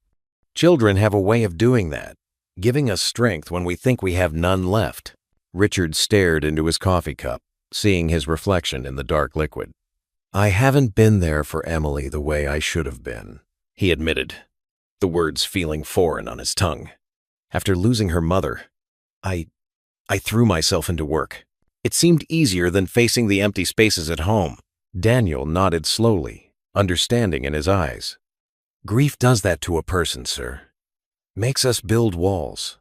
Children have a way of doing that, giving us strength when we think we have none left." Richard stared into his coffee cup, seeing his reflection in the dark liquid. "I haven't been there for Emily the way I should have been," he admitted, the words feeling foreign on his tongue. "After losing her mother, I threw myself into work. It seemed easier than facing the empty spaces at home." Daniel nodded slowly, understanding in his eyes. "Grief does that to a person, sir. Makes us build walls,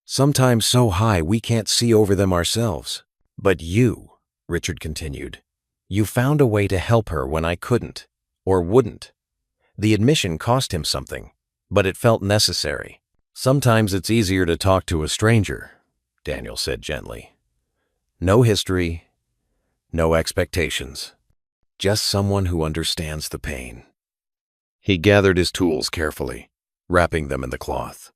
sometimes so high we can't see over them ourselves. But you," Richard continued, "you found a way to help her when I couldn't, or wouldn't. The admission cost him something, but it felt necessary." "Sometimes it's easier to talk to a stranger," Daniel said gently. "No history, no expectations. Just someone who understands the pain." He gathered his tools carefully, wrapping them in the cloth.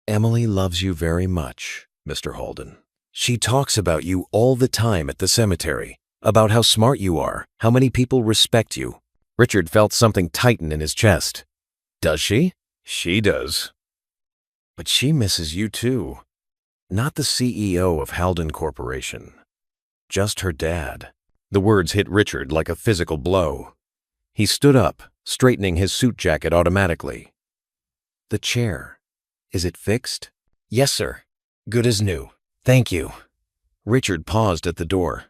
"Emily loves you very much, Mr. Halden. She talks about you all the time at the cemetery, about how smart you are, how many people respect you." Richard felt something tighten in his chest. "Does she?" "She does. But she misses you too. Not the CEO of Halden Corporation, just her dad." The words hit Richard like a physical blow. He stood up, straightening his suit jacket automatically. "The chair. Is it fixed?" "Yes, sir. Good as new. Thank you." Richard paused at the door.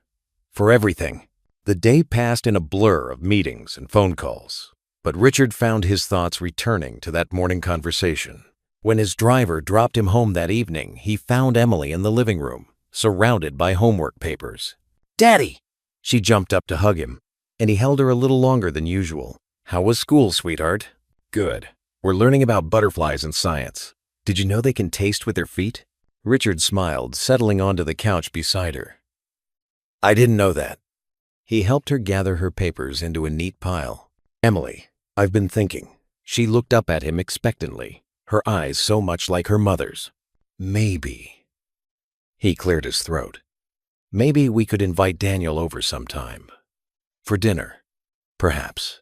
"For everything." The day passed in a blur of meetings and phone calls, but Richard found his thoughts returning to that morning conversation. When his driver dropped him home that evening, he found Emily in the living room, surrounded by homework papers. "Daddy!" She jumped up to hug him, and he held her a little longer than usual. "How was school, sweetheart?" "Good. We're learning about butterflies and science. Did you know they can taste with their feet?" Richard smiled, settling onto the couch beside her. "I didn't know that." He helped her gather her papers into a neat pile. "Emily, I've been thinking." She looked up at him expectantly, her eyes so much like her mother's. "Maybe." He cleared his throat. "Maybe we could invite Daniel over sometime. For dinner, perhaps.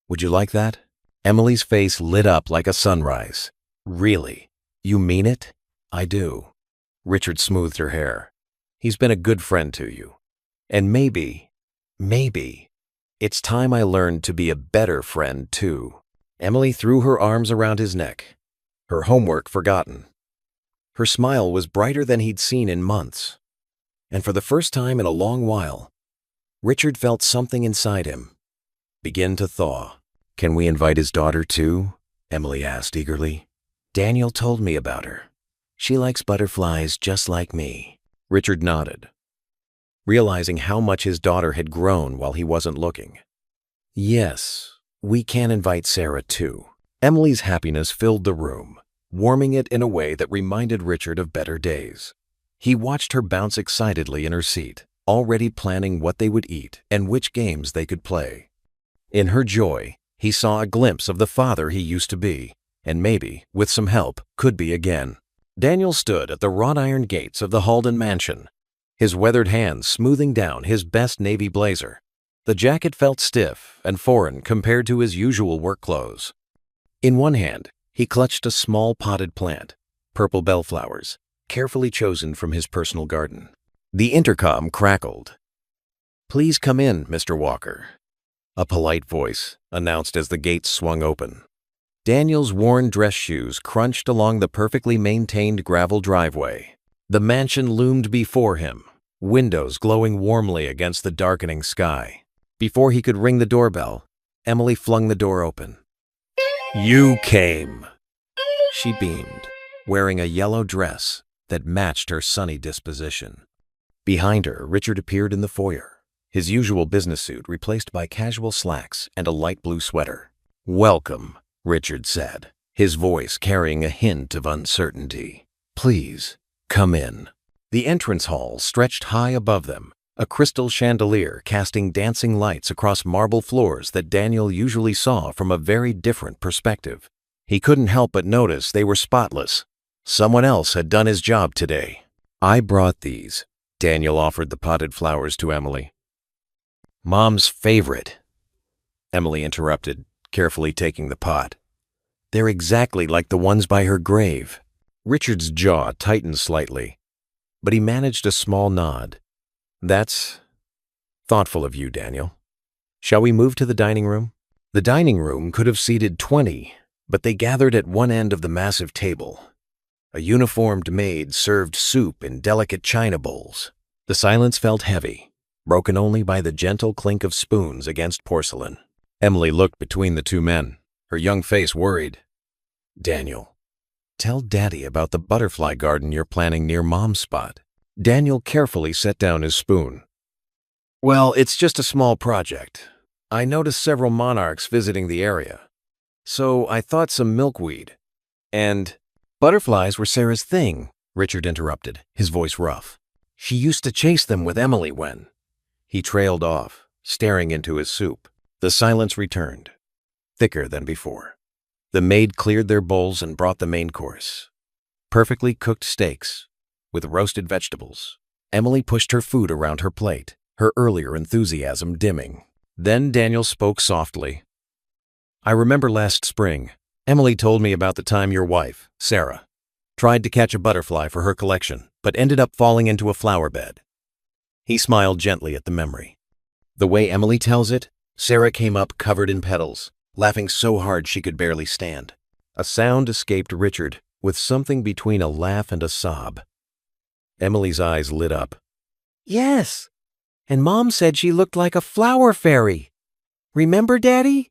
Would you like that?" Emily's face lit up like a sunrise. "Really? You mean it?" "I do." Richard smoothed her hair. "He's been a good friend to you. And maybe, it's time I learned to be a better friend too." Emily threw her arms around his neck, her homework forgotten. Her smile was brighter than he'd seen in months. And for the first time in a long while, Richard felt something inside him begin to thaw. "Can we invite his daughter too?" Emily asked eagerly. "Daniel told me about her. She likes butterflies just like me." Richard nodded, realizing how much his daughter had grown while he wasn't looking. "Yes, we can invite Sarah too." Emily's happiness filled the room, warming it in a way that reminded Richard of better days. He watched her bounce excitedly in her seat, already planning what they would eat and which games they could play. In her joy, he saw a glimpse of the father he used to be, and maybe, with some help, could be again. Daniel stood at the wrought iron gates of the Halden mansion, his weathered hands smoothing down his best navy blazer. The jacket felt stiff and foreign compared to his usual work clothes. In one hand, he clutched a small potted plant, purple bellflowers, carefully chosen from his personal garden. The intercom crackled. "Please come in, Mr. Walker," a polite voice announced as the gates swung open. Daniel's worn dress shoes crunched along the perfectly maintained gravel driveway. The mansion loomed before him, windows glowing warmly against the darkening sky. Before he could ring the doorbell, Emily flung the door open. You came. She beamed, wearing a yellow dress that matched her sunny disposition. Behind her, Richard appeared in the foyer, his usual business suit replaced by casual slacks and a light blue sweater. "Welcome," Richard said, his voice carrying a hint of uncertainty. "Please, come in." The entrance hall stretched high above them, a crystal chandelier casting dancing lights across marble floors that Daniel usually saw from a very different perspective. He couldn't help but notice they were spotless. Someone else had done his job today. "I brought these." Daniel offered the potted flowers to Emily. "Mom's favorite," Emily interrupted, carefully taking the pot. "They're exactly like the ones by her grave." Richard's jaw tightened slightly, but he managed a small nod. "That's thoughtful of you, Daniel. Shall we move to the dining room?" The dining room could have seated 20, but they gathered at one end of the massive table. A uniformed maid served soup in delicate china bowls. The silence felt heavy, broken only by the gentle clink of spoons against porcelain. Emily looked between the two men, her young face worried. "Daniel, tell Daddy about the butterfly garden you're planning near Mom's spot." Daniel carefully set down his spoon. "Well, it's just a small project. I noticed several monarchs visiting the area, so I thought some milkweed. And butterflies were Sarah's thing," Richard interrupted, his voice rough. "She used to chase them with Emily when—" He trailed off, staring into his soup. The silence returned, thicker than before. The maid cleared their bowls and brought the main course. Perfectly cooked steaks with roasted vegetables. Emily pushed her food around her plate, her earlier enthusiasm dimming. Then Daniel spoke softly. "I remember last spring, Emily told me about the time your wife, Sarah, tried to catch a butterfly for her collection, but ended up falling into a flower bed." He smiled gently at the memory. The way Emily tells it, Sarah came up covered in petals, laughing so hard she could barely stand. A sound escaped Richard, with something between a laugh and a sob. Emily's eyes lit up. Yes, and Mom said she looked like a flower fairy. Remember, Daddy?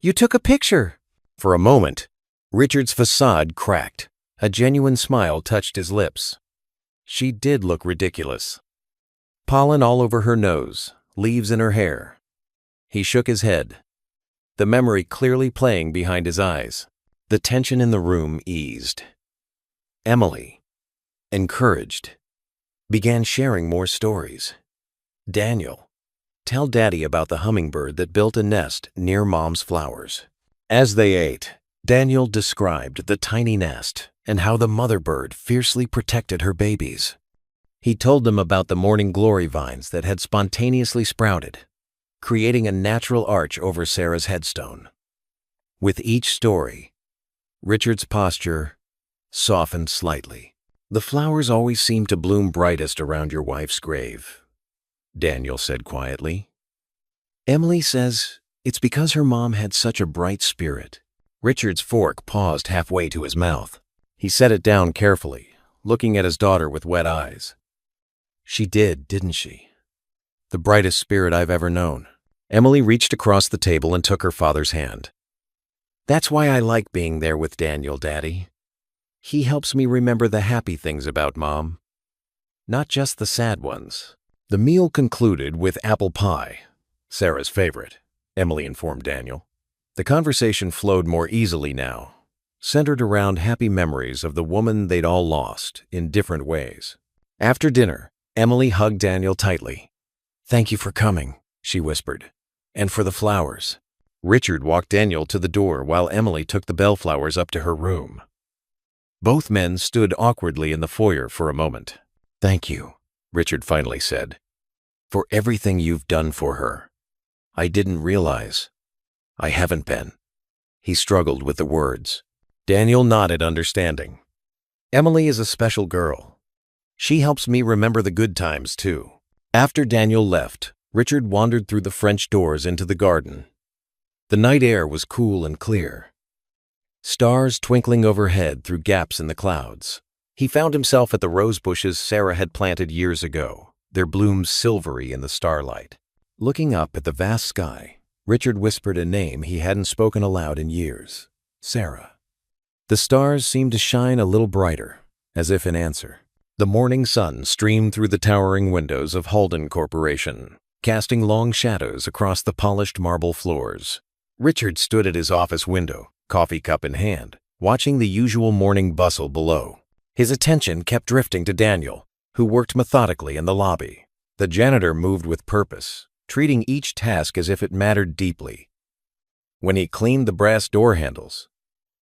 You took a picture." For a moment, Richard's facade cracked. A genuine smile touched his lips. She did look ridiculous. Pollen all over her nose, leaves in her hair. He shook his head, the memory clearly playing behind his eyes. The tension in the room eased. Emily, encouraged, began sharing more stories. "Daniel, tell Daddy about the hummingbird that built a nest near Mom's flowers." As they ate, Daniel described the tiny nest and how the mother bird fiercely protected her babies. He told them about the morning glory vines that had spontaneously sprouted, creating a natural arch over Sarah's headstone. With each story, Richard's posture softened slightly. "The flowers always seem to bloom brightest around your wife's grave," Daniel said quietly. "Emily says it's because her mom had such a bright spirit." Richard's fork paused halfway to his mouth. He set it down carefully, looking at his daughter with wet eyes. "She did, didn't she? The brightest spirit I've ever known." Emily reached across the table and took her father's hand. "That's why I like being there with Daniel, Daddy. He helps me remember the happy things about Mom, not just the sad ones." The meal concluded with apple pie, Sarah's favorite, Emily informed Daniel. The conversation flowed more easily now, centered around happy memories of the woman they'd all lost in different ways. After dinner, Emily hugged Daniel tightly. "Thank you for coming," she whispered, "and for the flowers." Richard walked Daniel to the door while Emily took the bellflowers up to her room. Both men stood awkwardly in the foyer for a moment. "Thank you," Richard finally said, "for everything you've done for her. I didn't realize. I haven't been." He struggled with the words. Daniel nodded, understanding. "Emily is a special girl. She helps me remember the good times, too." After Daniel left, Richard wandered through the French doors into the garden. The night air was cool and clear, stars twinkling overhead through gaps in the clouds. He found himself at the rose bushes Sarah had planted years ago, their blooms silvery in the starlight. Looking up at the vast sky, Richard whispered a name he hadn't spoken aloud in years. Sarah. The stars seemed to shine a little brighter, as if in answer. The morning sun streamed through the towering windows of Halden Corporation, casting long shadows across the polished marble floors. Richard stood at his office window, coffee cup in hand, watching the usual morning bustle below. His attention kept drifting to Daniel, who worked methodically in the lobby. The janitor moved with purpose, treating each task as if it mattered deeply. When he cleaned the brass door handles,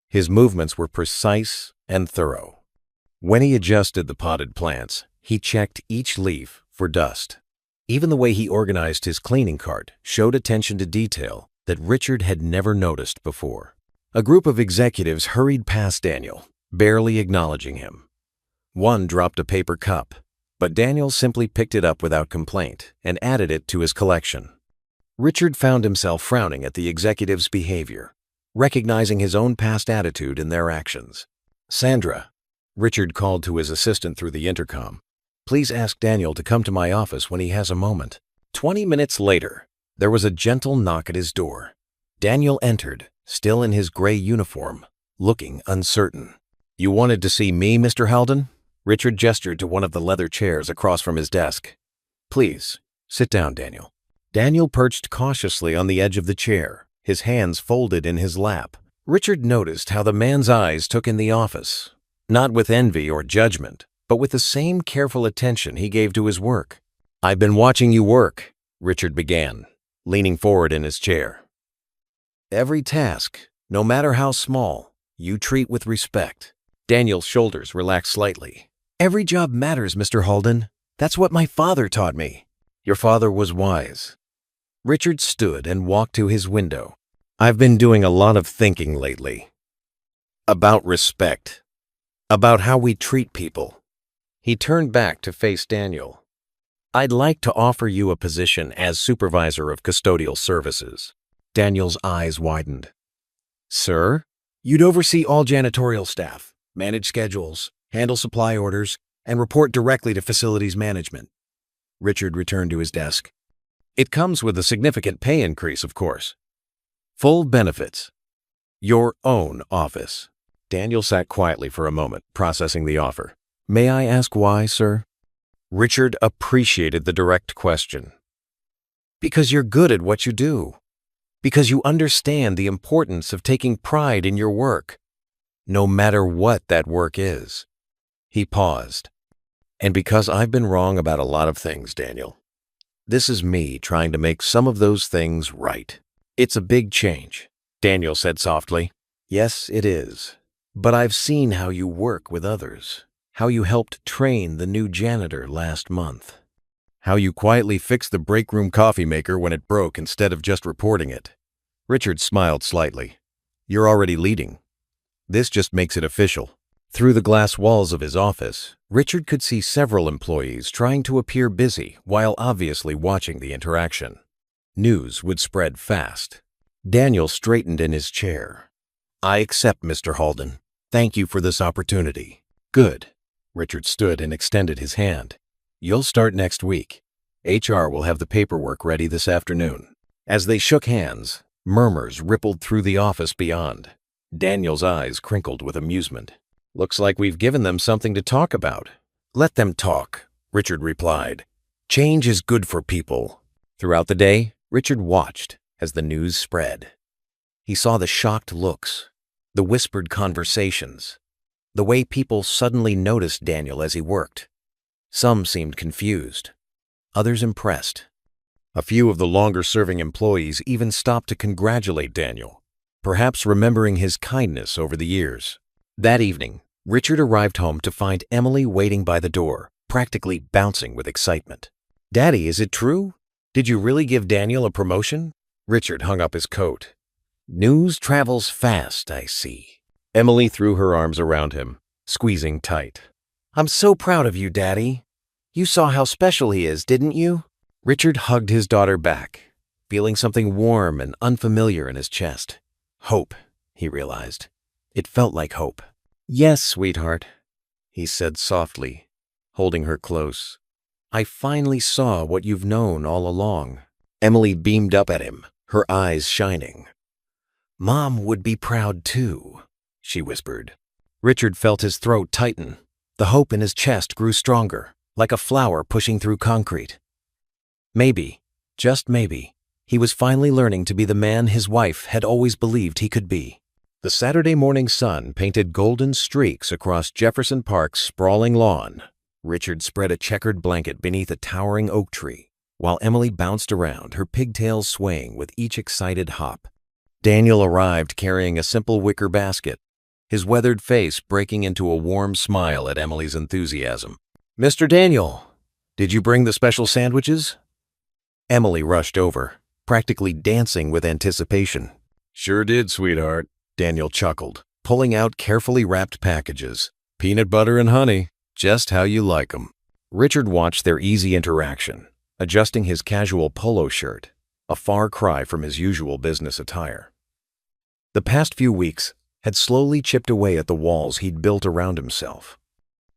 his movements were precise and thorough. When he adjusted the potted plants, he checked each leaf for dust. Even the way he organized his cleaning cart showed attention to detail that Richard had never noticed before. A group of executives hurried past Daniel, barely acknowledging him. One dropped a paper cup, but Daniel simply picked it up without complaint and added it to his collection. Richard found himself frowning at the executives' behavior, recognizing his own past attitude in their actions. "Sandra," Richard called to his assistant through the intercom, "please ask Daniel to come to my office when he has a moment." 20 minutes later, there was a gentle knock at his door. Daniel entered, still in his gray uniform, looking uncertain. "You wanted to see me, Mr. Halden?" Richard gestured to one of the leather chairs across from his desk. "Please, sit down, Daniel." Daniel perched cautiously on the edge of the chair, his hands folded in his lap. Richard noticed how the man's eyes took in the office, not with envy or judgment, but with the same careful attention he gave to his work. "I've been watching you work," Richard began, leaning forward in his chair. "Every task, no matter how small, you treat with respect." Daniel's shoulders relaxed slightly. "Every job matters, Mr. Halden. That's what my father taught me." "Your father was wise." Richard stood and walked to his window. "I've been doing a lot of thinking lately. About respect. About how we treat people." He turned back to face Daniel. "I'd like to offer you a position as supervisor of custodial services." Daniel's eyes widened. "Sir?" "You'd oversee all janitorial staff, manage schedules, handle supply orders, and report directly to facilities management." Richard returned to his desk. "It comes with a significant pay increase, of course. Full benefits. Your own office." Daniel sat quietly for a moment, processing the offer. "May I ask why, sir?" Richard appreciated the direct question. "Because you're good at what you do. Because you understand the importance of taking pride in your work, no matter what that work is." He paused. "And because I've been wrong about a lot of things, Daniel. This is me trying to make some of those things right." "It's a big change," Daniel said softly. "Yes, it is. But I've seen how you work with others, how you helped train the new janitor last month, how you quietly fixed the break room coffee maker when it broke instead of just reporting it." Richard smiled slightly. "You're already leading. This just makes it official." Through the glass walls of his office, Richard could see several employees trying to appear busy while obviously watching the interaction. News would spread fast. Daniel straightened in his chair. "I accept, Mr. Halden. Thank you for this opportunity." "Good." Richard stood and extended his hand. "You'll start next week. HR will have the paperwork ready this afternoon." As they shook hands, murmurs rippled through the office beyond. Daniel's eyes crinkled with amusement. "Looks like we've given them something to talk about." "Let them talk," Richard replied. "Change is good for people." Throughout the day, Richard watched as the news spread. He saw the shocked looks, the whispered conversations, the way people suddenly noticed Daniel as he worked. Some seemed confused, others impressed. A few of the longer-serving employees even stopped to congratulate Daniel, perhaps remembering his kindness over the years. That evening, Richard arrived home to find Emily waiting by the door, practically bouncing with excitement. "Daddy, is it true? Did you really give Daniel a promotion?" Richard hung up his coat. "News travels fast, I see." Emily threw her arms around him, squeezing tight. "I'm so proud of you, Daddy. You saw how special he is, didn't you?" Richard hugged his daughter back, feeling something warm and unfamiliar in his chest. Hope, he realized. It felt like hope. "Yes, sweetheart," he said softly, holding her close. "I finally saw what you've known all along." Emily beamed up at him, her eyes shining. Mom would be proud too, she whispered. Richard felt his throat tighten. The hope in his chest grew stronger, like a flower pushing through concrete. Maybe, just maybe, he was finally learning to be the man his wife had always believed he could be. The Saturday morning sun painted golden streaks across Jefferson Park's sprawling lawn. Richard spread a checkered blanket beneath a towering oak tree, while Emily bounced around, her pigtails swaying with each excited hop. Daniel arrived carrying a simple wicker basket, his weathered face breaking into a warm smile at Emily's enthusiasm. "Mr. Daniel, did you bring the special sandwiches?" Emily rushed over, practically dancing with anticipation. "Sure did, sweetheart," Daniel chuckled, pulling out carefully wrapped packages. "Peanut butter and honey, just how you like 'em." Richard watched their easy interaction, adjusting his casual polo shirt, a far cry from his usual business attire. The past few weeks had slowly chipped away at the walls he'd built around himself.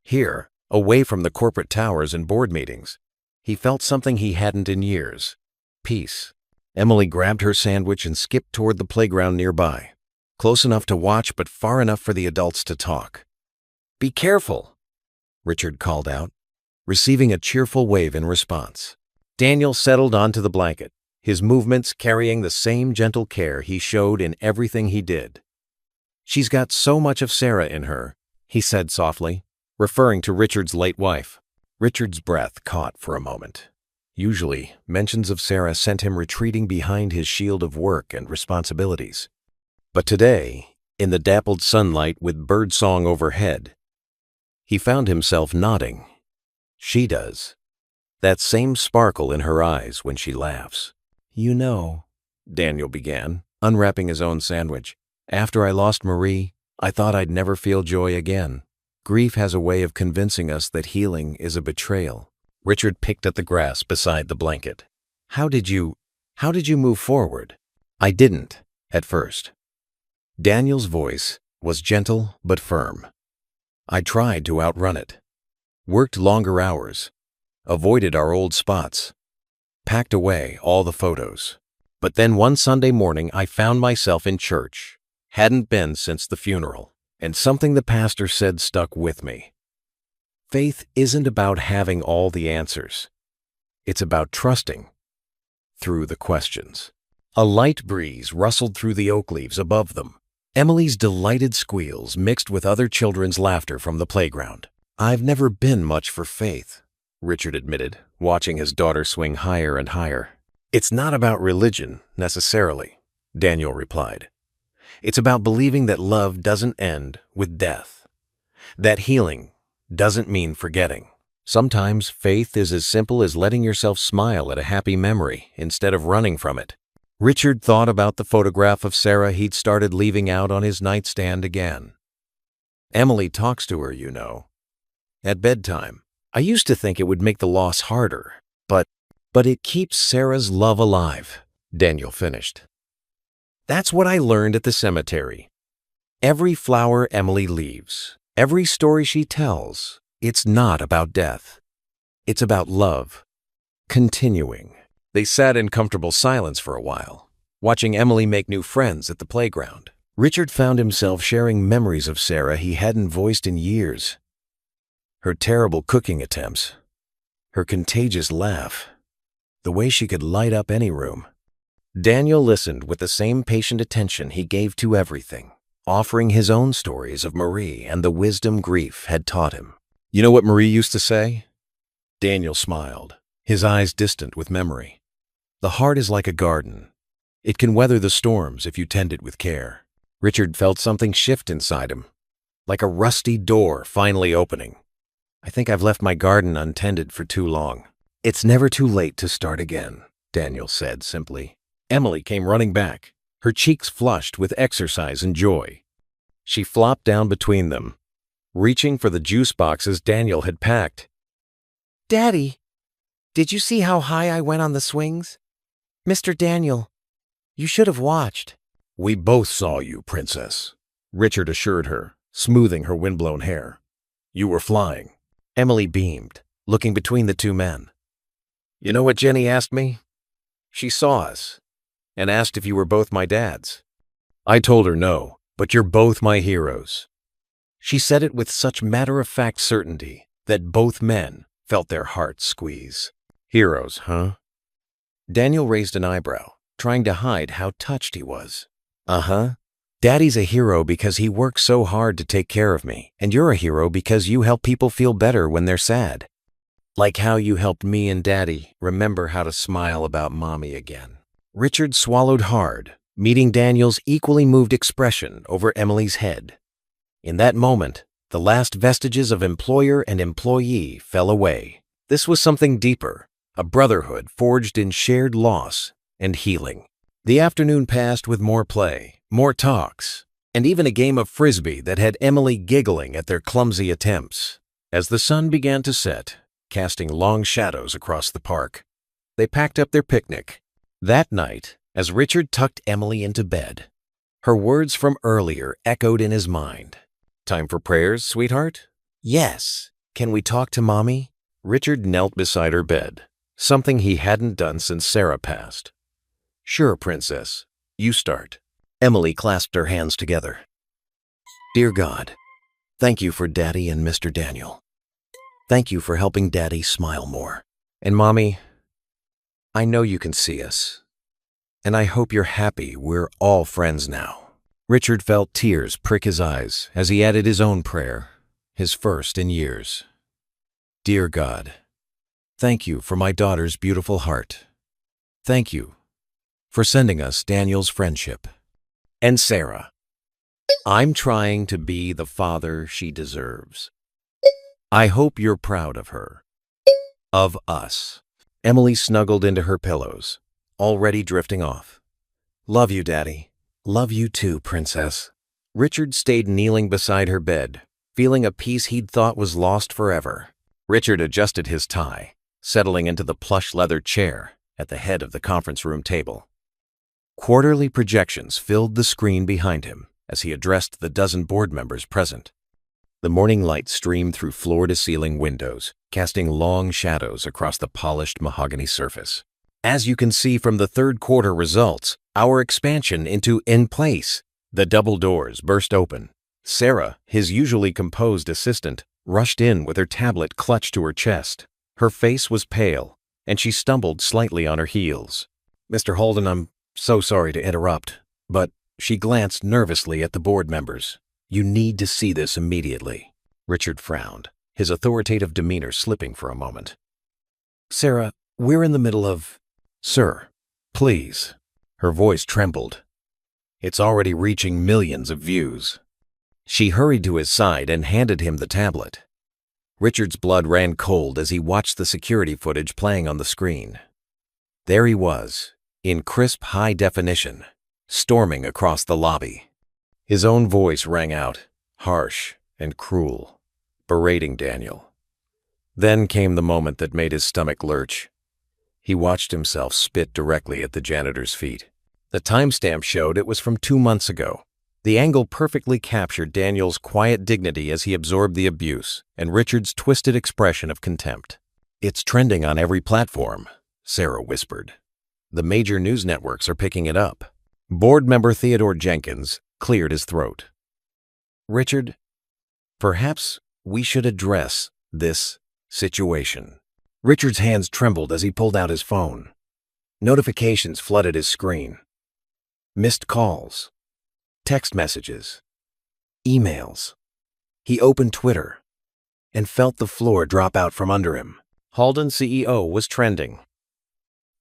Here, away from the corporate towers and board meetings, he felt something he hadn't in years: peace. Emily grabbed her sandwich and skipped toward the playground nearby, close enough to watch but far enough for the adults to talk. "Be careful," Richard called out, receiving a cheerful wave in response. Daniel settled onto the blanket, his movements carrying the same gentle care he showed in everything he did. "She's got so much of Sarah in her," he said softly, referring to Richard's late wife. Richard's breath caught for a moment. Usually, mentions of Sarah sent him retreating behind his shield of work and responsibilities. But today, in the dappled sunlight with birdsong overhead, he found himself nodding. She does. That same sparkle in her eyes when she laughs. "You know," Daniel began, unwrapping his own sandwich, "after I lost Marie, I thought I'd never feel joy again. Grief has a way of convincing us that healing is a betrayal." Richard picked at the grass beside the blanket. How did you move forward?" "I didn't, at first." Daniel's voice was gentle but firm. "I tried to outrun it. Worked longer hours. Avoided our old spots. Packed away all the photos. But then one Sunday morning I found myself in church. Hadn't been since the funeral. And something the pastor said stuck with me. Faith isn't about having all the answers. It's about trusting through the questions." A light breeze rustled through the oak leaves above them. Emily's delighted squeals mixed with other children's laughter from the playground. "I've never been much for faith," Richard admitted, watching his daughter swing higher and higher. "It's not about religion, necessarily," Daniel replied. "It's about believing that love doesn't end with death. That healing doesn't mean forgetting. Sometimes faith is as simple as letting yourself smile at a happy memory instead of running from it." Richard thought about the photograph of Sarah he'd started leaving out on his nightstand again. "Emily talks to her, you know. At bedtime. I used to think it would make the loss harder, but it keeps Sarah's love alive," Daniel finished. "That's what I learned at the cemetery. Every flower Emily leaves, every story she tells, it's not about death. It's about love. Continuing." They sat in comfortable silence for a while, watching Emily make new friends at the playground. Richard found himself sharing memories of Sarah he hadn't voiced in years. Her terrible cooking attempts, her contagious laugh, the way she could light up any room. Daniel listened with the same patient attention he gave to everything, offering his own stories of Marie and the wisdom grief had taught him. "You know what Marie used to say?" Daniel smiled, his eyes distant with memory. "The heart is like a garden. It can weather the storms if you tend it with care." Richard felt something shift inside him, like a rusty door finally opening. "I think I've left my garden untended for too long." "It's never too late to start again," Daniel said simply. Emily came running back, her cheeks flushed with exercise and joy. She flopped down between them, reaching for the juice boxes Daniel had packed. "Daddy, did you see how high I went on the swings? Mr. Daniel, you should have watched." "We both saw you, Princess," Richard assured her, smoothing her windblown hair. "You were flying." Emily beamed, looking between the two men. "You know what Jenny asked me? She saw us and asked if you were both my dads." I told her no, but you're both my heroes. She said it with such matter-of-fact certainty that both men felt their hearts squeeze. Heroes, huh? Daniel raised an eyebrow, trying to hide how touched he was. Uh-huh. Daddy's a hero because he works so hard to take care of me, and you're a hero because you help people feel better when they're sad. Like how you helped me and Daddy remember how to smile about Mommy again. Richard swallowed hard, meeting Daniel's equally moved expression over Emily's head. In that moment, the last vestiges of employer and employee fell away. This was something deeper, a brotherhood forged in shared loss and healing. The afternoon passed with more play, more talks, and even a game of frisbee that had Emily giggling at their clumsy attempts. As the sun began to set, casting long shadows across the park, they packed up their picnic. That night, as Richard tucked Emily into bed, her words from earlier echoed in his mind. Time for prayers, sweetheart? Yes. Can we talk to Mommy? Richard knelt beside her bed, something he hadn't done since Sarah passed. Sure, Princess. You start. Emily clasped her hands together. Dear God, thank you for Daddy and Mr. Daniel. Thank you for helping Daddy smile more. And Mommy, I know you can see us. And I hope you're happy we're all friends now. Richard felt tears prick his eyes as he added his own prayer, his first in years. Dear God, thank you for my daughter's beautiful heart. Thank you for sending us Daniel's friendship. And Sarah, I'm trying to be the father she deserves. I hope you're proud of her. Of us. Emily snuggled into her pillows, already drifting off. Love you, Daddy. Love you too, Princess. Richard stayed kneeling beside her bed, feeling a peace he'd thought was lost forever. Richard adjusted his tie, settling into the plush leather chair at the head of the conference room table. Quarterly projections filled the screen behind him as he addressed the dozen board members present. The morning light streamed through floor-to-ceiling windows, casting long shadows across the polished mahogany surface. As you can see from the third quarter results, our expansion into In Place. The double doors burst open. Sarah, his usually composed assistant, rushed in with her tablet clutched to her chest. Her face was pale, and she stumbled slightly on her heels. Mr. Holden, I'm so sorry to interrupt, but she glanced nervously at the board members. You need to see this immediately. Richard frowned, his authoritative demeanor slipping for a moment. Sarah, we're in the middle of... Sir, please. Her voice trembled. It's already reaching millions of views. She hurried to his side and handed him the tablet. Richard's blood ran cold as he watched the security footage playing on the screen. There he was, in crisp high definition, storming across the lobby. His own voice rang out, harsh and cruel, berating Daniel. Then came the moment that made his stomach lurch. He watched himself spit directly at the janitor's feet. The timestamp showed it was from 2 months ago. The angle perfectly captured Daniel's quiet dignity as he absorbed the abuse and Richard's twisted expression of contempt. It's trending on every platform, Sarah whispered. The major news networks are picking it up. Board member Theodore Jenkins cleared his throat. Richard, perhaps we should address this situation. Richard's hands trembled as he pulled out his phone. Notifications flooded his screen. Missed calls, text messages, emails. He opened Twitter and felt the floor drop out from under him. Halden CEO was trending.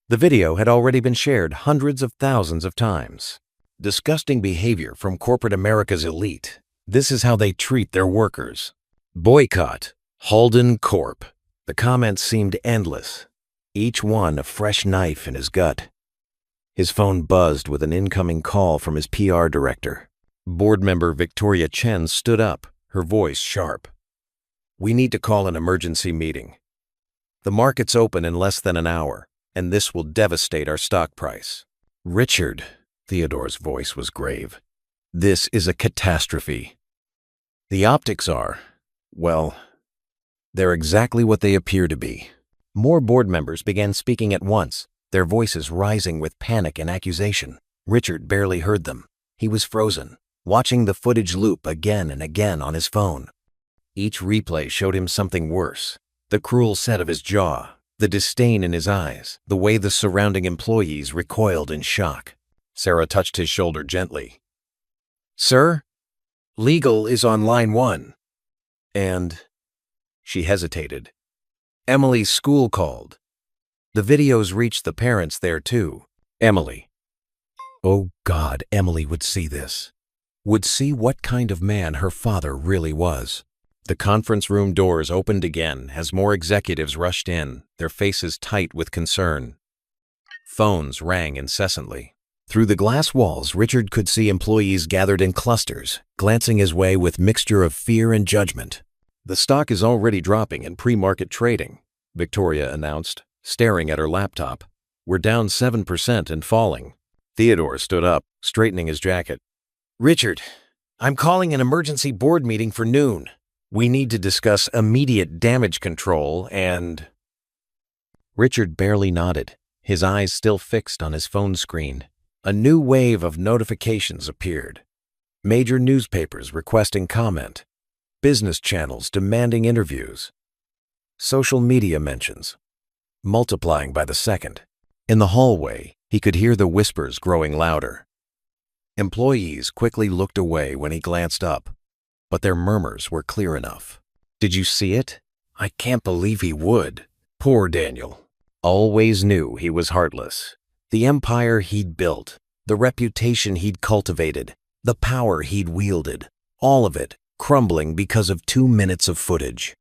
The video had already been shared hundreds of thousands of times. Disgusting behavior from corporate America's elite. This is how they treat their workers. Boycott, Halden Corp. The comments seemed endless, each one a fresh knife in his gut. His phone buzzed with an incoming call from his PR director. Board member Victoria Chen stood up, her voice sharp. We need to call an emergency meeting. The market's open in less than an hour, and this will devastate our stock price. Richard, Theodore's voice was grave. This is a catastrophe. The optics are, well, they're exactly what they appear to be. More board members began speaking at once, their voices rising with panic and accusation. Richard barely heard them. He was frozen, watching the footage loop again and again on his phone. Each replay showed him something worse. The cruel set of his jaw, the disdain in his eyes, the way the surrounding employees recoiled in shock. Sarah touched his shoulder gently. "Sir, legal is on line 1. And..." She hesitated. "Emily's school called. The videos reached the parents there too. Emily." Oh God, Emily would see this. Would see what kind of man her father really was. The conference room doors opened again as more executives rushed in, their faces tight with concern. Phones rang incessantly. Through the glass walls, Richard could see employees gathered in clusters, glancing his way with mixture of fear and judgment. "The stock is already dropping in pre-market trading," Victoria announced, staring at her laptop. "We're down 7% and falling." Theodore stood up, straightening his jacket. "Richard, I'm calling an emergency board meeting for noon. We need to discuss immediate damage control and..." Richard barely nodded, his eyes still fixed on his phone screen. A new wave of notifications appeared. Major newspapers requesting comment. Business channels demanding interviews. Social media mentions, multiplying by the second. In the hallway, he could hear the whispers growing louder. Employees quickly looked away when he glanced up, but their murmurs were clear enough. "Did you see it? I can't believe he would. Poor Daniel. Always knew he was heartless. The empire he'd built, the reputation he'd cultivated, the power he'd wielded, all of it crumbling because of 2 minutes of footage.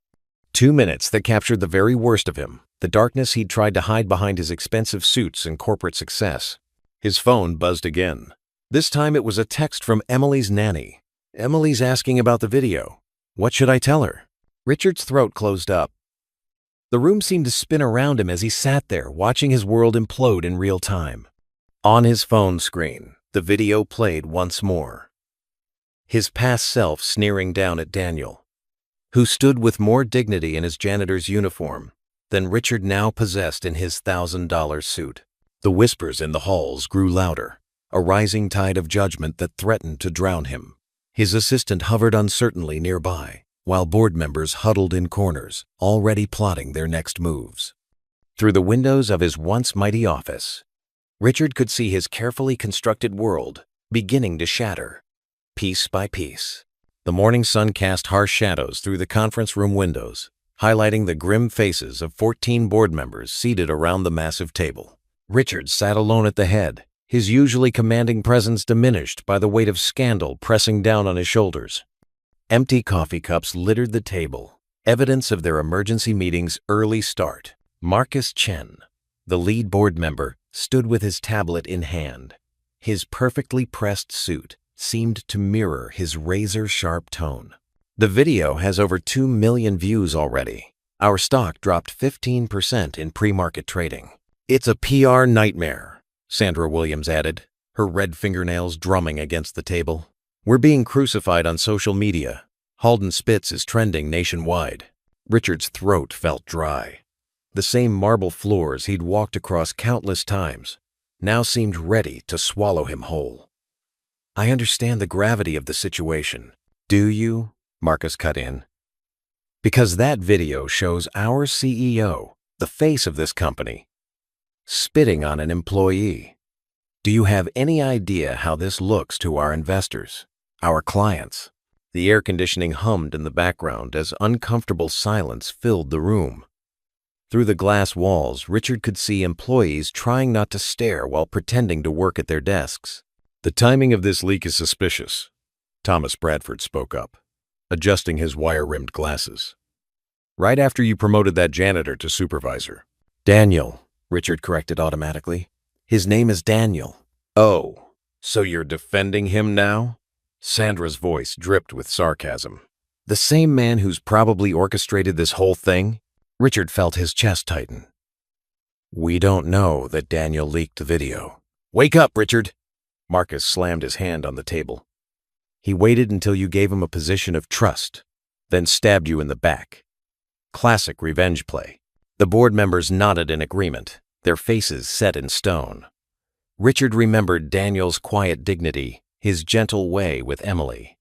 2 minutes that captured the very worst of him, the darkness he'd tried to hide behind his expensive suits and corporate success." His phone buzzed again. This time it was a text from Emily's nanny. "Emily's asking about the video. What should I tell her?" Richard's throat closed up. The room seemed to spin around him as he sat there, watching his world implode in real time. On his phone screen, the video played once more. His past self sneering down at Daniel, who stood with more dignity in his janitor's uniform than Richard now possessed in his $1,000 suit. The whispers in the halls grew louder, a rising tide of judgment that threatened to drown him. His assistant hovered uncertainly nearby, while board members huddled in corners, already plotting their next moves. Through the windows of his once mighty office, Richard could see his carefully constructed world beginning to shatter, piece by piece. The morning sun cast harsh shadows through the conference room windows, highlighting the grim faces of 14 board members seated around the massive table. Richard sat alone at the head, his usually commanding presence diminished by the weight of scandal pressing down on his shoulders. Empty coffee cups littered the table, evidence of their emergency meeting's early start. Marcus Chen, the lead board member, stood with his tablet in hand. His perfectly pressed suit seemed to mirror his razor-sharp tone. "The video has over 2 million views already. Our stock dropped 15% in pre-market trading. It's a PR nightmare," Sandra Williams added, her red fingernails drumming against the table. "We're being crucified on social media. Halden Spitz is trending nationwide." Richard's throat felt dry. The same marble floors he'd walked across countless times now seemed ready to swallow him whole. "I understand the gravity of the situation." "Do you?" Marcus cut in. "Because that video shows our CEO, the face of this company, spitting on an employee. Do you have any idea how this looks to our investors, our clients?" The air conditioning hummed in the background as uncomfortable silence filled the room. Through the glass walls, Richard could see employees trying not to stare while pretending to work at their desks. "The timing of this leak is suspicious," Thomas Bradford spoke up, adjusting his wire-rimmed glasses. "Right after you promoted that janitor to supervisor." "Daniel," Richard corrected automatically. "His name is Daniel." "Oh, so you're defending him now?" Sandra's voice dripped with sarcasm. "The same man who's probably orchestrated this whole thing?" Richard felt his chest tighten. "We don't know that Daniel leaked the video." "Wake up, Richard!" Marcus slammed his hand on the table. "He waited until you gave him a position of trust, then stabbed you in the back. Classic revenge play." The board members nodded in agreement, their faces set in stone. Richard remembered Daniel's quiet dignity, his gentle way with Emily.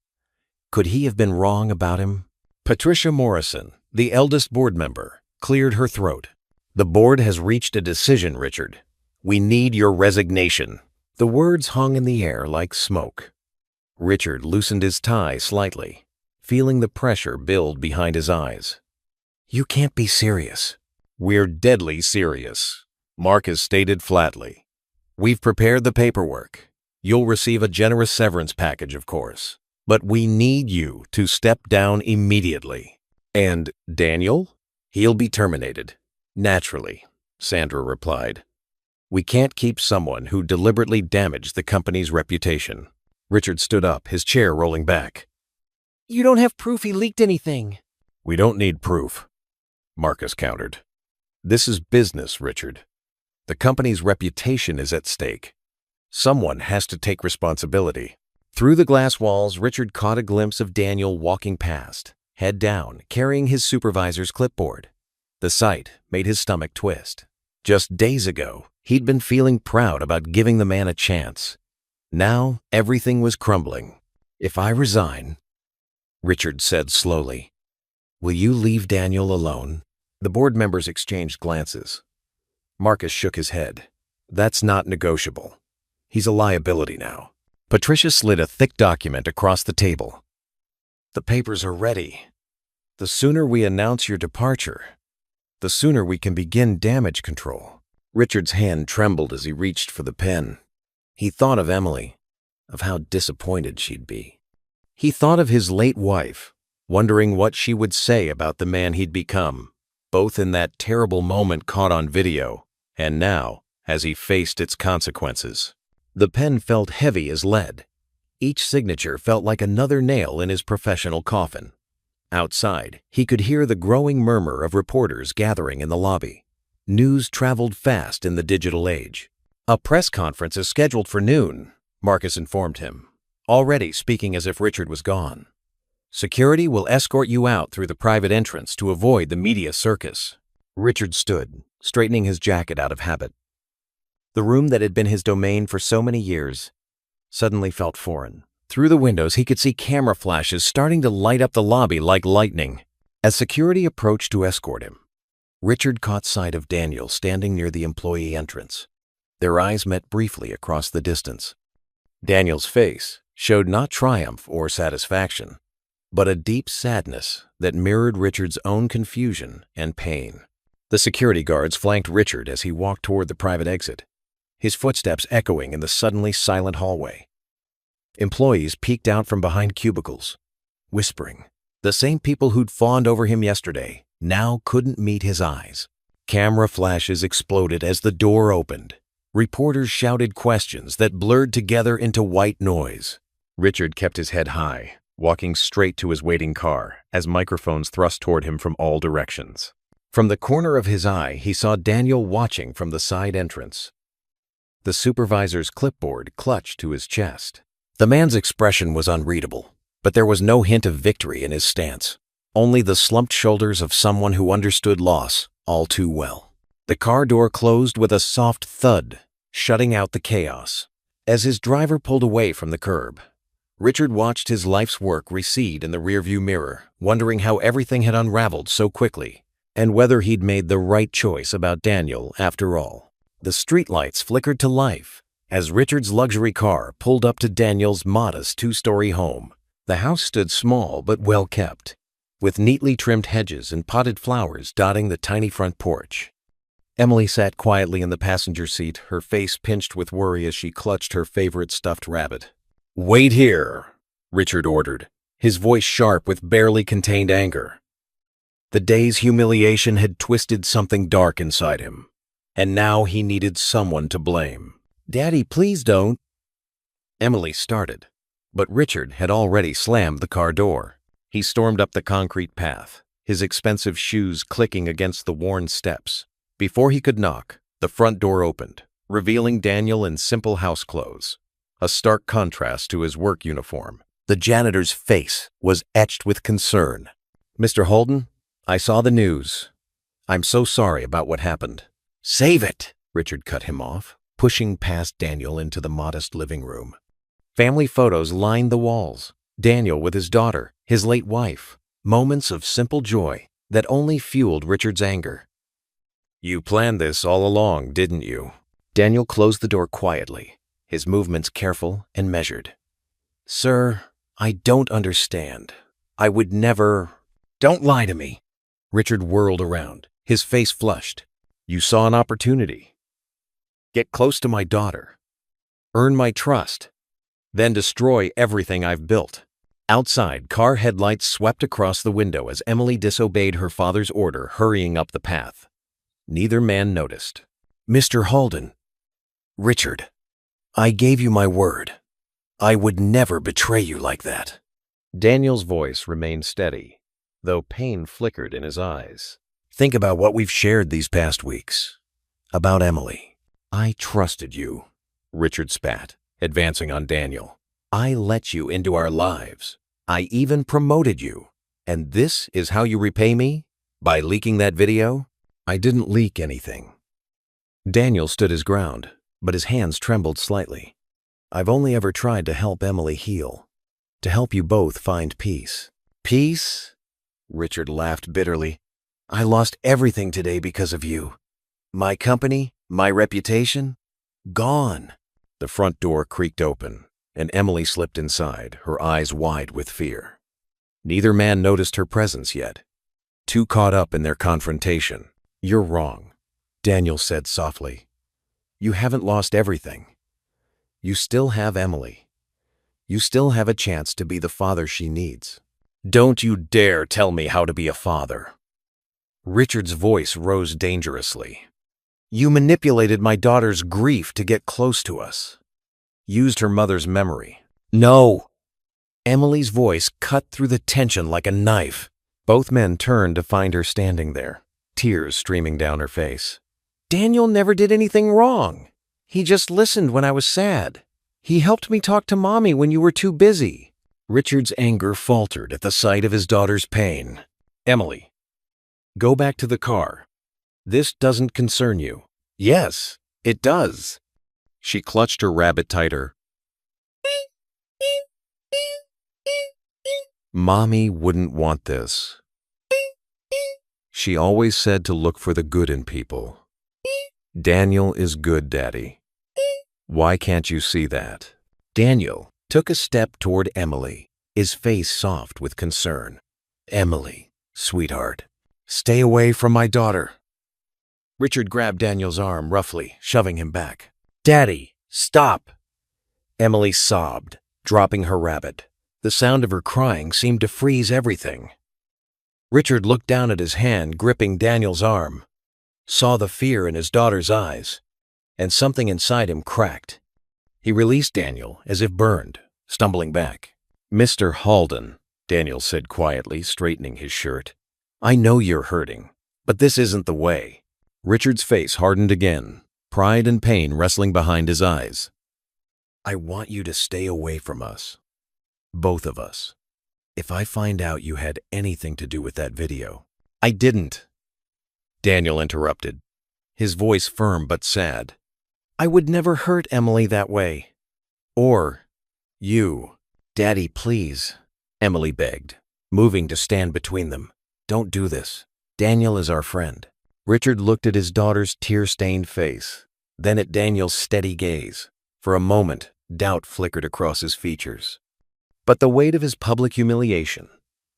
Could he have been wrong about him? Patricia Morrison, the eldest board member, cleared her throat. The board has reached a decision, Richard. We need your resignation. The words hung in the air like smoke. Richard loosened his tie slightly, feeling the pressure build behind his eyes. You can't be serious. We're deadly serious, Marcus stated flatly. We've prepared the paperwork. You'll receive a generous severance package, of course. But we need you to step down immediately. And Daniel? He'll be terminated. Naturally, Sandra replied. We can't keep someone who deliberately damaged the company's reputation. Richard stood up, his chair rolling back. You don't have proof he leaked anything. We don't need proof, Marcus countered. This is business, Richard. The company's reputation is at stake. Someone has to take responsibility. Through the glass walls, Richard caught a glimpse of Daniel walking past, head down, carrying his supervisor's clipboard. The sight made his stomach twist. Just days ago, he'd been feeling proud about giving the man a chance. Now, everything was crumbling. If I resign, Richard said slowly, will you leave Daniel alone? The board members exchanged glances. Marcus shook his head. That's not negotiable. He's a liability now. Patricia slid a thick document across the table. The papers are ready. The sooner we announce your departure, the sooner we can begin damage control. Richard's hand trembled as he reached for the pen. He thought of Emily, of how disappointed she'd be. He thought of his late wife, wondering what she would say about the man he'd become, both in that terrible moment caught on video, and now as he faced its consequences. The pen felt heavy as lead. Each signature felt like another nail in his professional coffin. Outside, he could hear the growing murmur of reporters gathering in the lobby. News traveled fast in the digital age. A press conference is scheduled for noon, Marcus informed him, already speaking as if Richard was gone. Security will escort you out through the private entrance to avoid the media circus. Richard stood, straightening his jacket out of habit. The room that had been his domain for so many years suddenly felt foreign. Through the windows, he could see camera flashes starting to light up the lobby like lightning. As security approached to escort him, Richard caught sight of Daniel standing near the employee entrance. Their eyes met briefly across the distance. Daniel's face showed not triumph or satisfaction, but a deep sadness that mirrored Richard's own confusion and pain. The security guards flanked Richard as he walked toward the private exit, his footsteps echoing in the suddenly silent hallway. Employees peeked out from behind cubicles, whispering. The same people who'd fawned over him yesterday now couldn't meet his eyes. Camera flashes exploded as the door opened. Reporters shouted questions that blurred together into white noise. Richard kept his head high, walking straight to his waiting car as microphones thrust toward him from all directions. From the corner of his eye, he saw Daniel watching from the side entrance. The supervisor's clipboard clutched to his chest. The man's expression was unreadable, but there was no hint of victory in his stance, only the slumped shoulders of someone who understood loss all too well. The car door closed with a soft thud, shutting out the chaos. As his driver pulled away from the curb, Richard watched his life's work recede in the rearview mirror, wondering how everything had unraveled so quickly, and whether he'd made the right choice about Daniel after all. The streetlights flickered to life as Richard's luxury car pulled up to Daniel's modest two-story home. The house stood small but well kept, with neatly trimmed hedges and potted flowers dotting the tiny front porch. Emily sat quietly in the passenger seat, her face pinched with worry as she clutched her favorite stuffed rabbit. "Wait here," Richard ordered, his voice sharp with barely contained anger. The day's humiliation had twisted something dark inside him, and now he needed someone to blame. "Daddy, please don't." Emily started, but Richard had already slammed the car door. He stormed up the concrete path, his expensive shoes clicking against the worn steps. Before he could knock, the front door opened, revealing Daniel in simple house clothes, a stark contrast to his work uniform. The janitor's face was etched with concern. "Mr. Holden, I saw the news. I'm so sorry about what happened." "Save it!" Richard cut him off, pushing past Daniel into the modest living room. Family photos lined the walls. Daniel with his daughter, his late wife. Moments of simple joy that only fueled Richard's anger. You planned this all along, didn't you? Daniel closed the door quietly, his movements careful and measured. Sir, I don't understand. I would never... Don't lie to me. Richard whirled around, his face flushed. You saw an opportunity. Get close to my daughter. Earn my trust. Then destroy everything I've built. Outside, car headlights swept across the window as Emily disobeyed her father's order, hurrying up the path. Neither man noticed. Mr. Halden. Richard, I gave you my word. I would never betray you like that. Daniel's voice remained steady, though pain flickered in his eyes. Think about what we've shared these past weeks. About Emily. I trusted you, Richard spat, advancing on Daniel. I let you into our lives. I even promoted you. And this is how you repay me? By leaking that video? I didn't leak anything. Daniel stood his ground, but his hands trembled slightly. I've only ever tried to help Emily heal, to help you both find peace. Peace? Richard laughed bitterly. I lost everything today because of you. My company, my reputation, gone. The front door creaked open, and Emily slipped inside, her eyes wide with fear. Neither man noticed her presence yet, too caught up in their confrontation. You're wrong, Daniel said softly. You haven't lost everything. You still have Emily. You still have a chance to be the father she needs. Don't you dare tell me how to be a father. Richard's voice rose dangerously. You manipulated my daughter's grief to get close to us. Used her mother's memory. No! Emily's voice cut through the tension like a knife. Both men turned to find her standing there, tears streaming down her face. Daniel never did anything wrong. He just listened when I was sad. He helped me talk to Mommy when you were too busy. Richard's anger faltered at the sight of his daughter's pain. Emily, go back to the car. This doesn't concern you. Yes, it does. She clutched her rabbit tighter. Mommy wouldn't want this. She always said to look for the good in people. Daniel is good, Daddy. Why can't you see that? Daniel took a step toward Emily, his face soft with concern. Emily, sweetheart, stay away from my daughter. Richard grabbed Daniel's arm roughly, shoving him back. Daddy, stop! Emily sobbed, dropping her rabbit. The sound of her crying seemed to freeze everything. Richard looked down at his hand gripping Daniel's arm, saw the fear in his daughter's eyes, and something inside him cracked. He released Daniel as if burned, stumbling back. Mr. Halden, Daniel said quietly, straightening his shirt. I know you're hurting, but this isn't the way. Richard's face hardened again, pride and pain wrestling behind his eyes. I want you to stay away from us. Both of us. If I find out you had anything to do with that video. I didn't. Daniel interrupted, his voice firm but sad. I would never hurt Emily that way. Or you. Daddy, please, Emily begged, moving to stand between them. Don't do this. Daniel is our friend. Richard looked at his daughter's tear-stained face, then at Daniel's steady gaze. For a moment, doubt flickered across his features. But the weight of his public humiliation,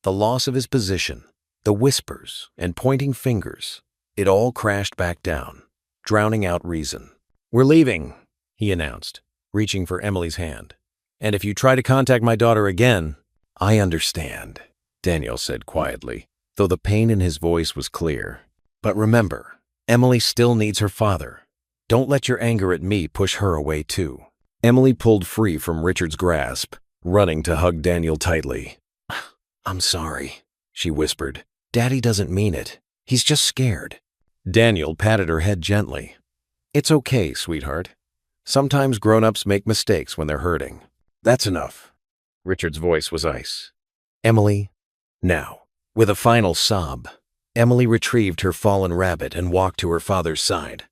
the loss of his position, the whispers and pointing fingers, it all crashed back down, drowning out reason. We're leaving, he announced, reaching for Emily's hand. And if you try to contact my daughter again, I understand, Daniel said quietly, though the pain in his voice was clear. But remember, Emily still needs her father. Don't let your anger at me push her away too. Emily pulled free from Richard's grasp, running to hug Daniel tightly. I'm sorry, she whispered. Daddy doesn't mean it. He's just scared. Daniel patted her head gently. It's okay, sweetheart. Sometimes grown-ups make mistakes when they're hurting. That's enough. Richard's voice was ice. Emily, now. With a final sob, Emily retrieved her fallen rabbit and walked to her father's side.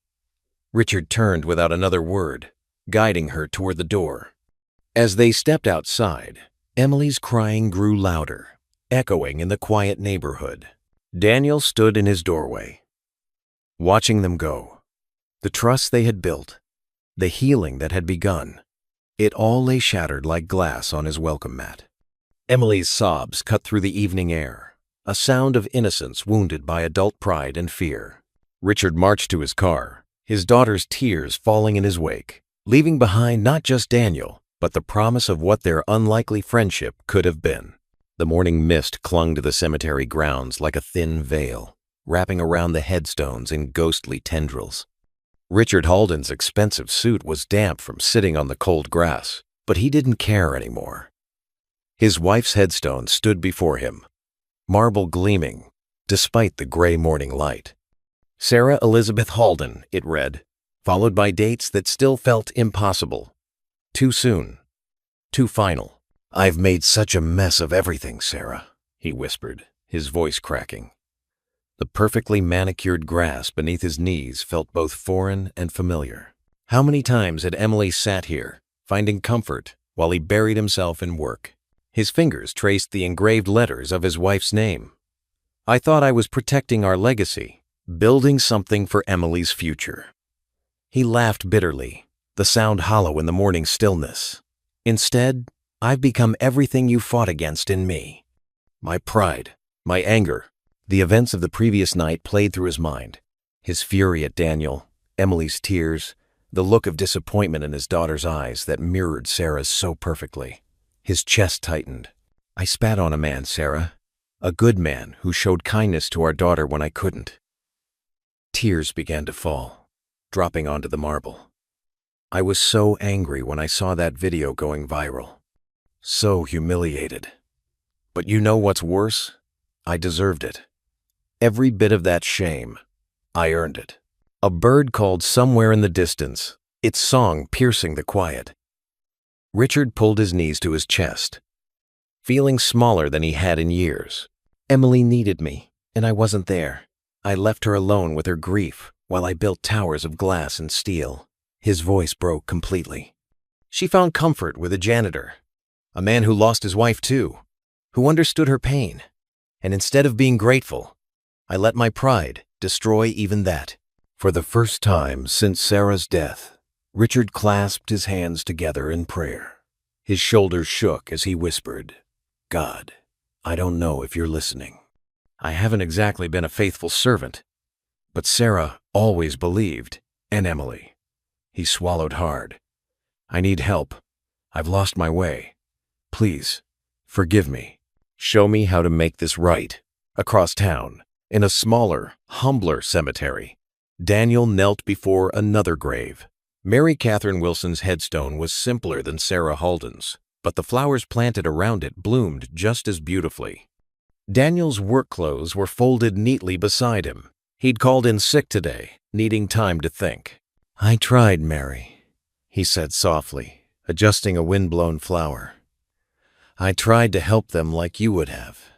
Richard turned without another word, guiding her toward the door. As they stepped outside, Emily's crying grew louder, echoing in the quiet neighborhood. Daniel stood in his doorway, watching them go. The trust they had built, the healing that had begun, it all lay shattered like glass on his welcome mat. Emily's sobs cut through the evening air, a sound of innocence wounded by adult pride and fear. Richard marched to his car, his daughter's tears falling in his wake, leaving behind not just Daniel, but the promise of what their unlikely friendship could have been. The morning mist clung to the cemetery grounds like a thin veil, wrapping around the headstones in ghostly tendrils. Richard Halden's expensive suit was damp from sitting on the cold grass, but he didn't care anymore. His wife's headstone stood before him, marble gleaming, despite the gray morning light. Sarah Elizabeth Halden, it read, followed by dates that still felt impossible. Too soon. Too final. "I've made such a mess of everything, Sarah," he whispered, his voice cracking. The perfectly manicured grass beneath his knees felt both foreign and familiar. How many times had Emily sat here, finding comfort, while he buried himself in work? His fingers traced the engraved letters of his wife's name. "I thought I was protecting our legacy, building something for Emily's future." He laughed bitterly, the sound hollow in the morning stillness. "Instead, I've become everything you fought against in me. My pride, my anger." The events of the previous night played through his mind. His fury at Daniel, Emily's tears, the look of disappointment in his daughter's eyes that mirrored Sarah's so perfectly. His chest tightened. "I spat on a man, Sarah. A good man who showed kindness to our daughter when I couldn't." Tears began to fall, dropping onto the marble. "I was so angry when I saw that video going viral. So humiliated. But you know what's worse? I deserved it. Every bit of that shame. I earned it." A bird called somewhere in the distance, its song piercing the quiet. Richard pulled his knees to his chest, feeling smaller than he had in years. "Emily needed me, and I wasn't there. I left her alone with her grief while I built towers of glass and steel." His voice broke completely. "She found comfort with a janitor, a man who lost his wife too, who understood her pain. And instead of being grateful, I let my pride destroy even that." For the first time since Sarah's death, Richard clasped his hands together in prayer. His shoulders shook as he whispered, "God, I don't know if you're listening. I haven't exactly been a faithful servant, but Sarah always believed, and Emily." He swallowed hard. "I need help. I've lost my way. Please, forgive me. Show me how to make this right." Across town, in a smaller, humbler cemetery, Daniel knelt before another grave. Mary Catherine Wilson's headstone was simpler than Sarah Halden's, but the flowers planted around it bloomed just as beautifully. Daniel's work clothes were folded neatly beside him. He'd called in sick today, needing time to think. "I tried, Mary," he said softly, adjusting a wind-blown flower. "I tried to help them like you would have.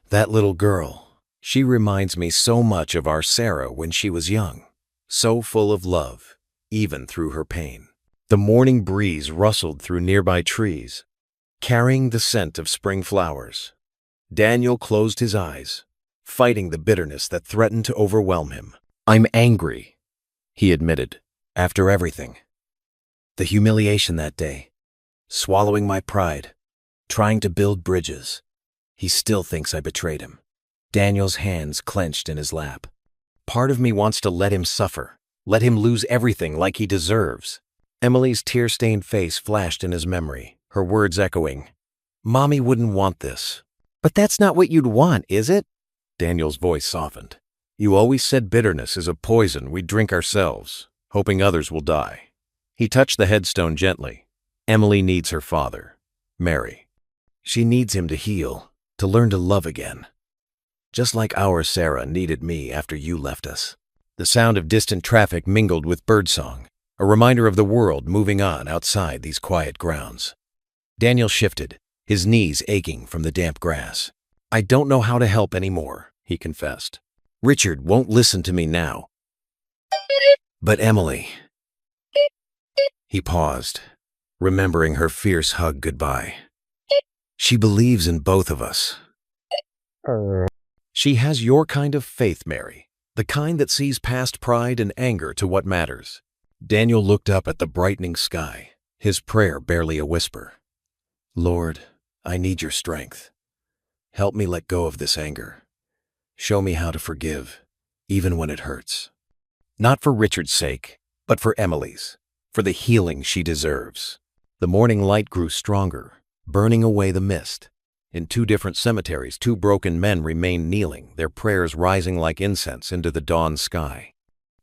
That little girl, she reminds me so much of our Sarah when she was young, so full of love, even through her pain." The morning breeze rustled through nearby trees, carrying the scent of spring flowers. Daniel closed his eyes, fighting the bitterness that threatened to overwhelm him. "I'm angry," he admitted, "after everything. The humiliation that day, swallowing my pride, trying to build bridges. He still thinks I betrayed him." Daniel's hands clenched in his lap. "Part of me wants to let him suffer, let him lose everything like he deserves." Emily's tear-stained face flashed in his memory, her words echoing, "Mommy wouldn't want this." "But that's not what you'd want, is it?" Daniel's voice softened. "You always said bitterness is a poison we drink ourselves, hoping others will die." He touched the headstone gently. "Emily needs her father, Mary. She needs him to heal, to learn to love again. Just like our Sarah needed me after you left us." The sound of distant traffic mingled with birdsong, a reminder of the world moving on outside these quiet grounds. Daniel shifted, his knees aching from the damp grass. "I don't know how to help anymore," he confessed. "Richard won't listen to me now. But Emily..." He paused, remembering her fierce hug goodbye. She believes in both of us. She has your kind of faith, Mary, the kind that sees past pride and anger to what matters. Daniel looked up at the brightening sky, his prayer barely a whisper. Lord, I need your strength. Help me let go of this anger. Show me how to forgive, even when it hurts. Not for Richard's sake, but for Emily's, for the healing she deserves. The morning light grew stronger, burning away the mist. In 2 different cemeteries, 2 broken men remained kneeling, their prayers rising like incense into the dawn sky.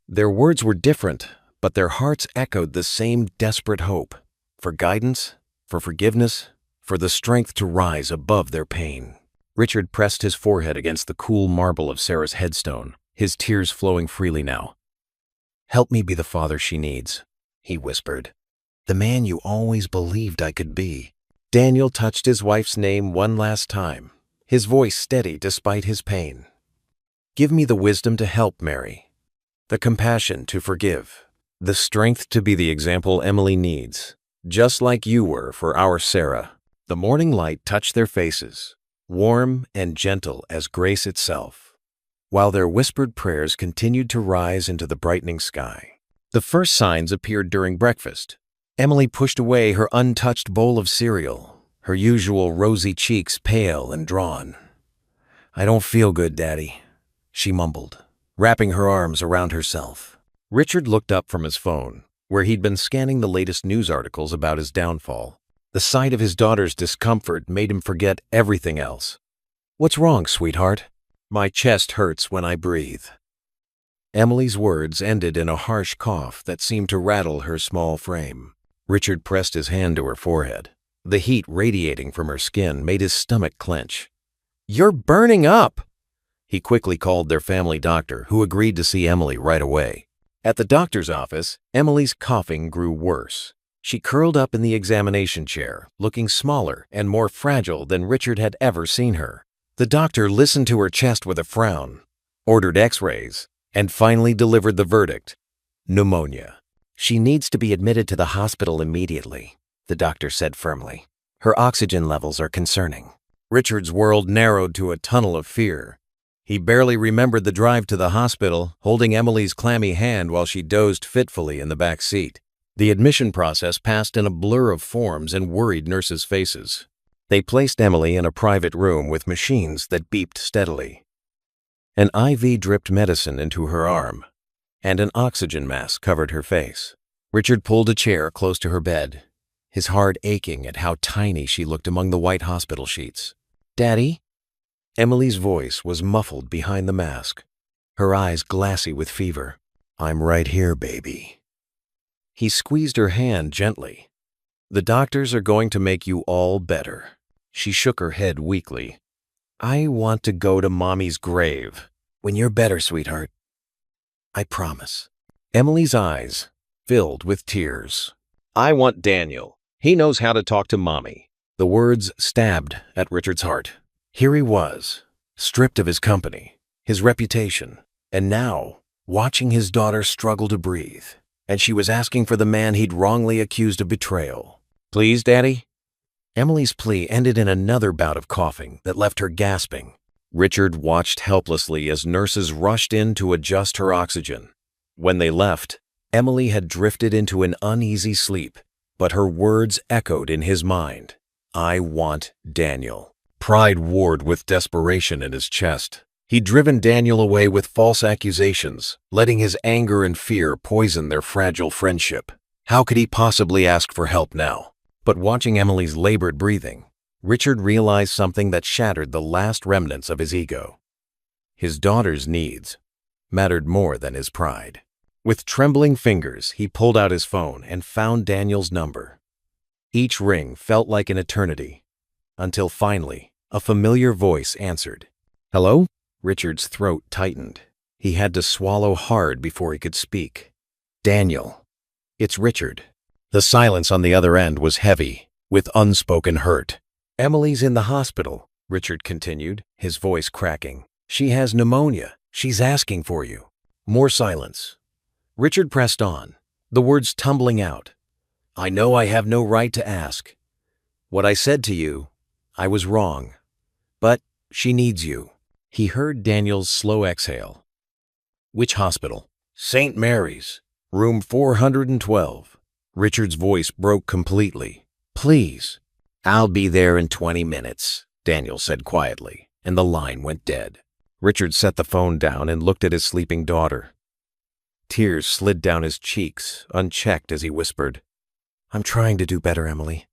Their words were different, but their hearts echoed the same desperate hope, for guidance, for forgiveness, for the strength to rise above their pain. Richard pressed his forehead against the cool marble of Sarah's headstone, his tears flowing freely now. Help me be the father she needs, he whispered. The man you always believed I could be. Daniel touched his wife's name one last time, his voice steady despite his pain. Give me the wisdom to help, Mary, the compassion to forgive, the strength to be the example Emily needs, just like you were for our Sarah. The morning light touched their faces, warm and gentle as grace itself, while their whispered prayers continued to rise into the brightening sky. The first signs appeared during breakfast. Emily pushed away her untouched bowl of cereal, her usual rosy cheeks pale and drawn. I don't feel good, Daddy, she mumbled, wrapping her arms around herself. Richard looked up from his phone, where he'd been scanning the latest news articles about his downfall. The sight of his daughter's discomfort made him forget everything else. What's wrong, sweetheart? My chest hurts when I breathe. Emily's words ended in a harsh cough that seemed to rattle her small frame. Richard pressed his hand to her forehead. The heat radiating from her skin made his stomach clench. You're burning up! He quickly called their family doctor, who agreed to see Emily right away. At the doctor's office, Emily's coughing grew worse. She curled up in the examination chair, looking smaller and more fragile than Richard had ever seen her. The doctor listened to her chest with a frown, ordered x-rays, and finally delivered the verdict: pneumonia. She needs to be admitted to the hospital immediately, the doctor said firmly. Her oxygen levels are concerning. Richard's world narrowed to a tunnel of fear. He barely remembered the drive to the hospital, holding Emily's clammy hand while she dozed fitfully in the back seat. The admission process passed in a blur of forms and worried nurses' faces. They placed Emily in a private room with machines that beeped steadily. An IV dripped medicine into her arm, and an oxygen mask covered her face. Richard pulled a chair close to her bed, his heart aching at how tiny she looked among the white hospital sheets. Daddy? Emily's voice was muffled behind the mask, her eyes glassy with fever. I'm right here, baby. He squeezed her hand gently. The doctors are going to make you all better. She shook her head weakly. I want to go to Mommy's grave. When you're better, sweetheart. I promise. Emily's eyes filled with tears. I want Daniel. He knows how to talk to Mommy. The words stabbed at Richard's heart. Here he was, stripped of his company, his reputation, and now watching his daughter struggle to breathe. And she was asking for the man he'd wrongly accused of betrayal. Please, Daddy? Emily's plea ended in another bout of coughing that left her gasping. Richard watched helplessly as nurses rushed in to adjust her oxygen. When they left, Emily had drifted into an uneasy sleep, but her words echoed in his mind. I want Daniel. Pride warred with desperation in his chest. He'd driven Daniel away with false accusations, letting his anger and fear poison their fragile friendship. How could he possibly ask for help now? But watching Emily's labored breathing, Richard realized something that shattered the last remnants of his ego. His daughter's needs mattered more than his pride. With trembling fingers, he pulled out his phone and found Daniel's number. Each ring felt like an eternity, until finally, a familiar voice answered. Hello? Richard's throat tightened. He had to swallow hard before he could speak. Daniel. It's Richard. The silence on the other end was heavy, with unspoken hurt. Emily's in the hospital, Richard continued, his voice cracking. She has pneumonia. She's asking for you. More silence. Richard pressed on, the words tumbling out. I know I have no right to ask. What I said to you, I was wrong. But she needs you." He heard Daniel's slow exhale. "Which hospital?" "St. Mary's, room 412. Richard's voice broke completely. "Please." "I'll be there in 20 minutes, Daniel said quietly, and the line went dead. Richard set the phone down and looked at his sleeping daughter. Tears slid down his cheeks, unchecked as he whispered, "I'm trying to do better, Emily.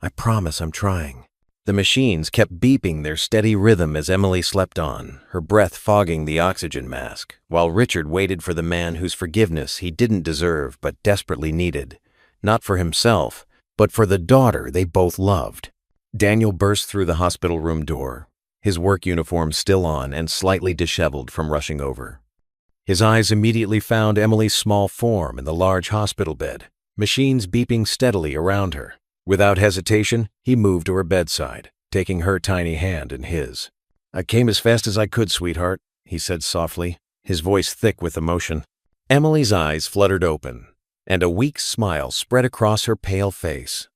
I promise I'm trying." The machines kept beeping their steady rhythm as Emily slept on, her breath fogging the oxygen mask, while Richard waited for the man whose forgiveness he didn't deserve but desperately needed, not for himself, but for the daughter they both loved. Daniel burst through the hospital room door, his work uniform still on and slightly disheveled from rushing over. His eyes immediately found Emily's small form in the large hospital bed, machines beeping steadily around her. Without hesitation, he moved to her bedside, taking her tiny hand in his. "I came as fast as I could, sweetheart," he said softly, his voice thick with emotion. Emily's eyes fluttered open, and a weak smile spread across her pale face.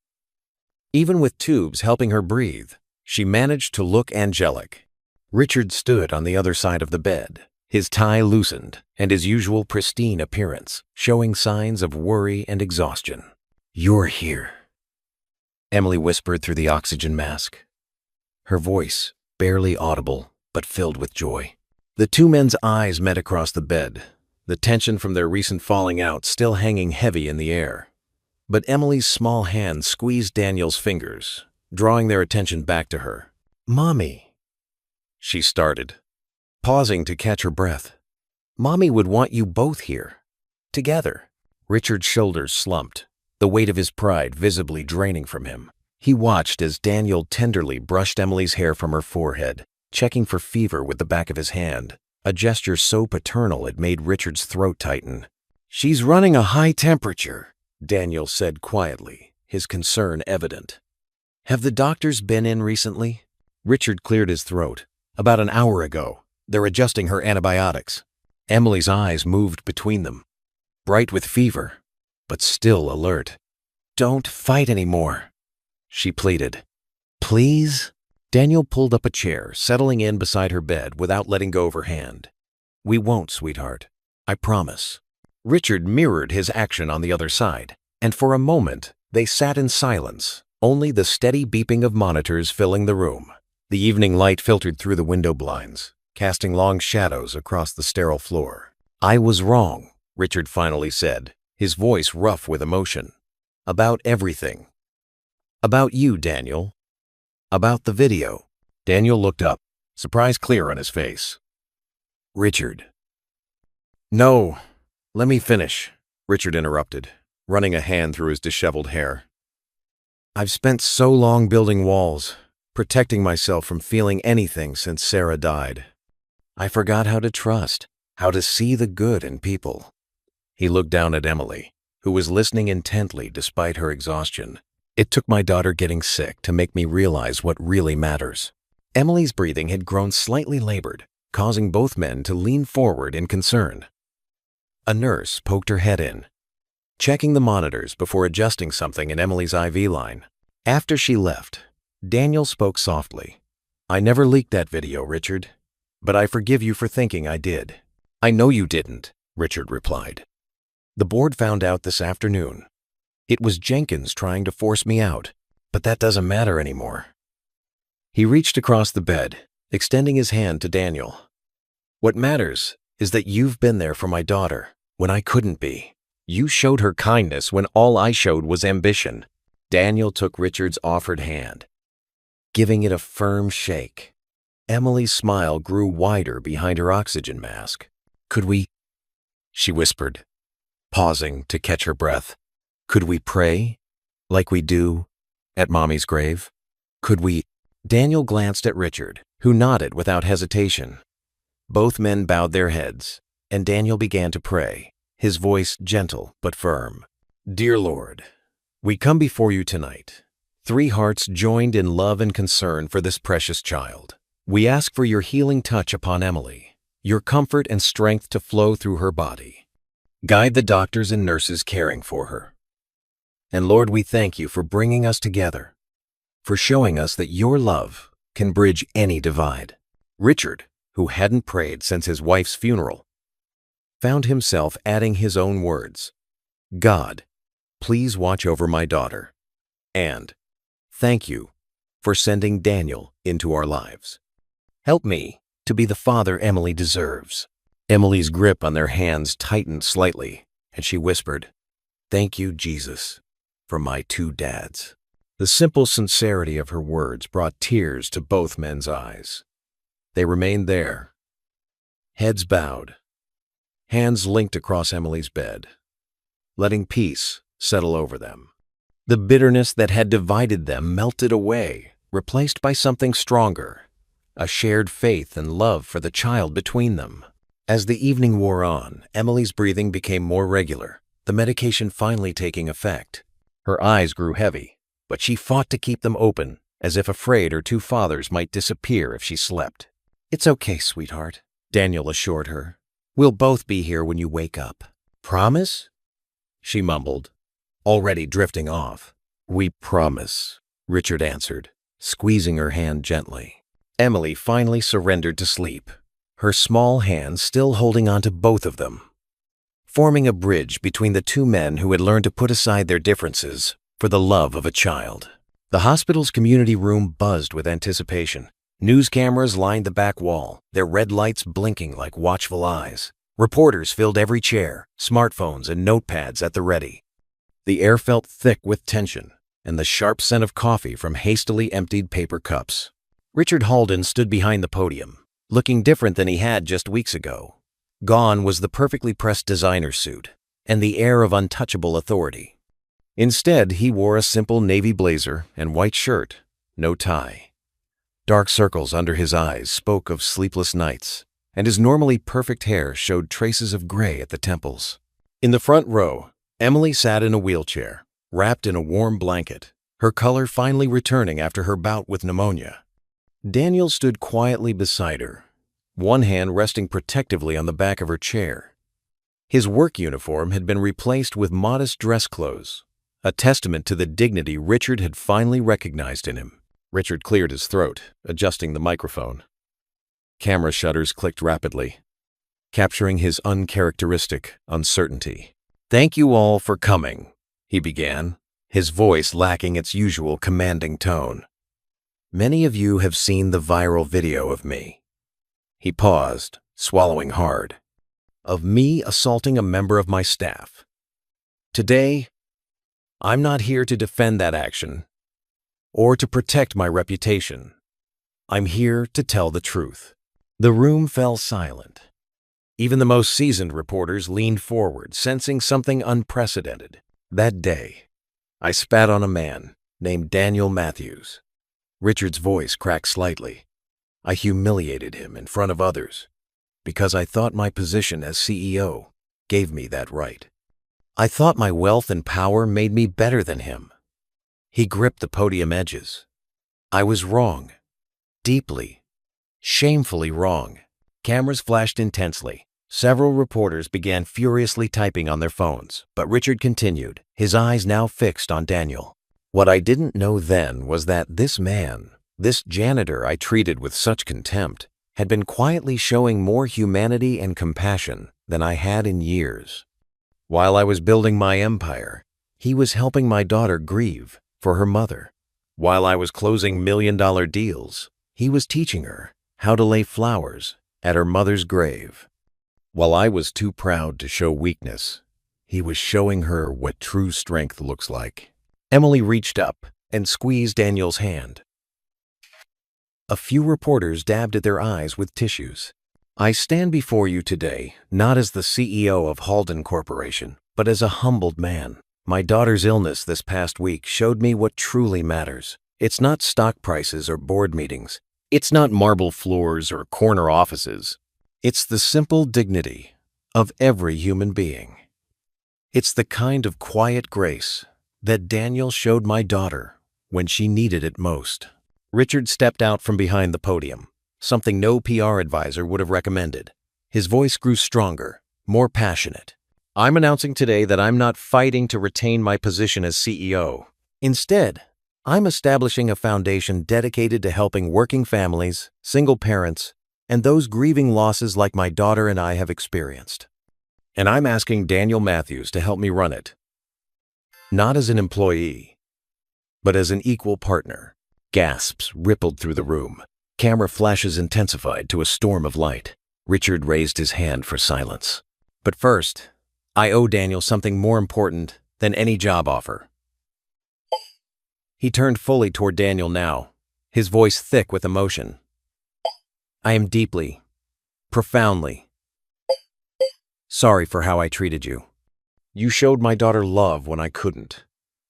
Even with tubes helping her breathe, she managed to look angelic. Richard stood on the other side of the bed, his tie loosened and his usual pristine appearance, showing signs of worry and exhaustion. "You're here," Emily whispered through the oxygen mask, her voice barely audible but filled with joy. The two men's eyes met across the bed, the tension from their recent falling out still hanging heavy in the air. But Emily's small hand squeezed Daniel's fingers, drawing their attention back to her. "Mommy," she started, pausing to catch her breath. "Mommy would want you both here, together." Richard's shoulders slumped, the weight of his pride visibly draining from him. He watched as Daniel tenderly brushed Emily's hair from her forehead, checking for fever with the back of his hand, a gesture so paternal it made Richard's throat tighten. "She's running a high temperature," Daniel said quietly, his concern evident. "Have the doctors been in recently?" Richard cleared his throat. "About an hour ago. They're adjusting her antibiotics." Emily's eyes moved between them, bright with fever, but still alert. "Don't fight anymore," she pleaded. "Please?" Daniel pulled up a chair, settling in beside her bed without letting go of her hand. "We won't, sweetheart. I promise." Richard mirrored his action on the other side, and for a moment they sat in silence, only the steady beeping of monitors filling the room. The evening light filtered through the window blinds, casting long shadows across the sterile floor. "I was wrong," Richard finally said, his voice rough with emotion. "About everything. About you, Daniel. About the video." Daniel looked up, surprise clear on his face. "Richard." "No, let me finish," Richard interrupted, running a hand through his disheveled hair. "I've spent so long building walls, protecting myself from feeling anything since Sarah died. I forgot how to trust, how to see the good in people." He looked down at Emily, who was listening intently despite her exhaustion. "It took my daughter getting sick to make me realize what really matters." Emily's breathing had grown slightly labored, causing both men to lean forward in concern. A nurse poked her head in, checking the monitors before adjusting something in Emily's IV line. After she left, Daniel spoke softly. "I never leaked that video, Richard, but I forgive you for thinking I did." "I know you didn't," Richard replied. "The board found out this afternoon. It was Jenkins trying to force me out, but that doesn't matter anymore." He reached across the bed, extending his hand to Daniel. "What matters is that you've been there for my daughter when I couldn't be. You showed her kindness when all I showed was ambition." Daniel took Richard's offered hand, giving it a firm shake. Emily's smile grew wider behind her oxygen mask. "Could we?" she whispered, pausing to catch her breath. "Could we pray, like we do at Mommy's grave? Could we?" Daniel glanced at Richard, who nodded without hesitation. Both men bowed their heads, and Daniel began to pray, his voice gentle but firm. "Dear Lord, we come before you tonight, three hearts joined in love and concern for this precious child. We ask for your healing touch upon Emily, your comfort and strength to flow through her body. Guide the doctors and nurses caring for her. And Lord, we thank you for bringing us together, for showing us that your love can bridge any divide. Richard, who hadn't prayed since his wife's funeral, found himself adding his own words. God, please watch over my daughter. And thank you for sending Daniel into our lives. Help me to be the father Emily deserves. Emily's grip on their hands tightened slightly, and she whispered, "Thank you, Jesus, for my two dads." The simple sincerity of her words brought tears to both men's eyes. They remained there, heads bowed, hands linked across Emily's bed, letting peace settle over them. The bitterness that had divided them melted away, replaced by something stronger, a shared faith and love for the child between them. As the evening wore on, Emily's breathing became more regular, the medication finally taking effect. Her eyes grew heavy, but she fought to keep them open, as if afraid her two fathers might disappear if she slept. "It's okay, sweetheart," Daniel assured her. "We'll both be here when you wake up." "Promise?" she mumbled, already drifting off. "We promise," Richard answered, squeezing her hand gently. Emily finally surrendered to sleep, her small hands still holding on to both of them, forming a bridge between the two men who had learned to put aside their differences for the love of a child. The hospital's community room buzzed with anticipation. News cameras lined the back wall, their red lights blinking like watchful eyes. Reporters filled every chair, smartphones and notepads at the ready. The air felt thick with tension and the sharp scent of coffee from hastily emptied paper cups. Richard Halden stood behind the podium, looking different than he had just weeks ago. Gone was the perfectly pressed designer suit and the air of untouchable authority. Instead, he wore a simple navy blazer and white shirt, no tie. Dark circles under his eyes spoke of sleepless nights, and his normally perfect hair showed traces of gray at the temples. In the front row, Emily sat in a wheelchair, wrapped in a warm blanket, her color finally returning after her bout with pneumonia. Daniel stood quietly beside her, one hand resting protectively on the back of her chair. His work uniform had been replaced with modest dress clothes, a testament to the dignity Richard had finally recognized in him. Richard cleared his throat, adjusting the microphone. Camera shutters clicked rapidly, capturing his uncharacteristic uncertainty. "Thank you all for coming," he began, his voice lacking its usual commanding tone. "Many of you have seen the viral video of me." He paused, swallowing hard. "Of me assaulting a member of my staff. Today, I'm not here to defend that action or to protect my reputation. I'm here to tell the truth." The room fell silent. Even the most seasoned reporters leaned forward, sensing something unprecedented. "That day, I spat on a man named Daniel Matthews." Richard's voice cracked slightly. "I humiliated him in front of others because I thought my position as CEO gave me that right. I thought my wealth and power made me better than him." He gripped the podium edges. "I was wrong. Deeply, shamefully wrong." Cameras flashed intensely. Several reporters began furiously typing on their phones, but Richard continued, his eyes now fixed on Daniel. "What I didn't know then was that this man, this janitor I treated with such contempt, had been quietly showing more humanity and compassion than I had in years. While I was building my empire, he was helping my daughter grieve for her mother. While I was closing million-dollar deals, he was teaching her how to lay flowers at her mother's grave. While I was too proud to show weakness, he was showing her what true strength looks like." Emily reached up and squeezed Daniel's hand. A few reporters dabbed at their eyes with tissues. "I stand before you today not as the CEO of Halden Corporation, but as a humbled man. My daughter's illness this past week showed me what truly matters. It's not stock prices or board meetings. It's not marble floors or corner offices. It's the simple dignity of every human being. It's the kind of quiet grace that Daniel showed my daughter when she needed it most." Richard stepped out from behind the podium, something no PR advisor would have recommended. His voice grew stronger, more passionate. I'm announcing today that I'm not fighting to retain my position as CEO. Instead, I'm establishing a foundation dedicated to helping working families, single parents, and those grieving losses like my daughter and I have experienced. And I'm asking Daniel Matthews to help me run it. Not as an employee, but as an equal partner. Gasps rippled through the room. Camera flashes intensified to a storm of light. Richard raised his hand for silence. But first, I owe Daniel something more important than any job offer. He turned fully toward Daniel now, his voice thick with emotion. I am deeply, profoundly sorry for how I treated you. You showed my daughter love when I couldn't.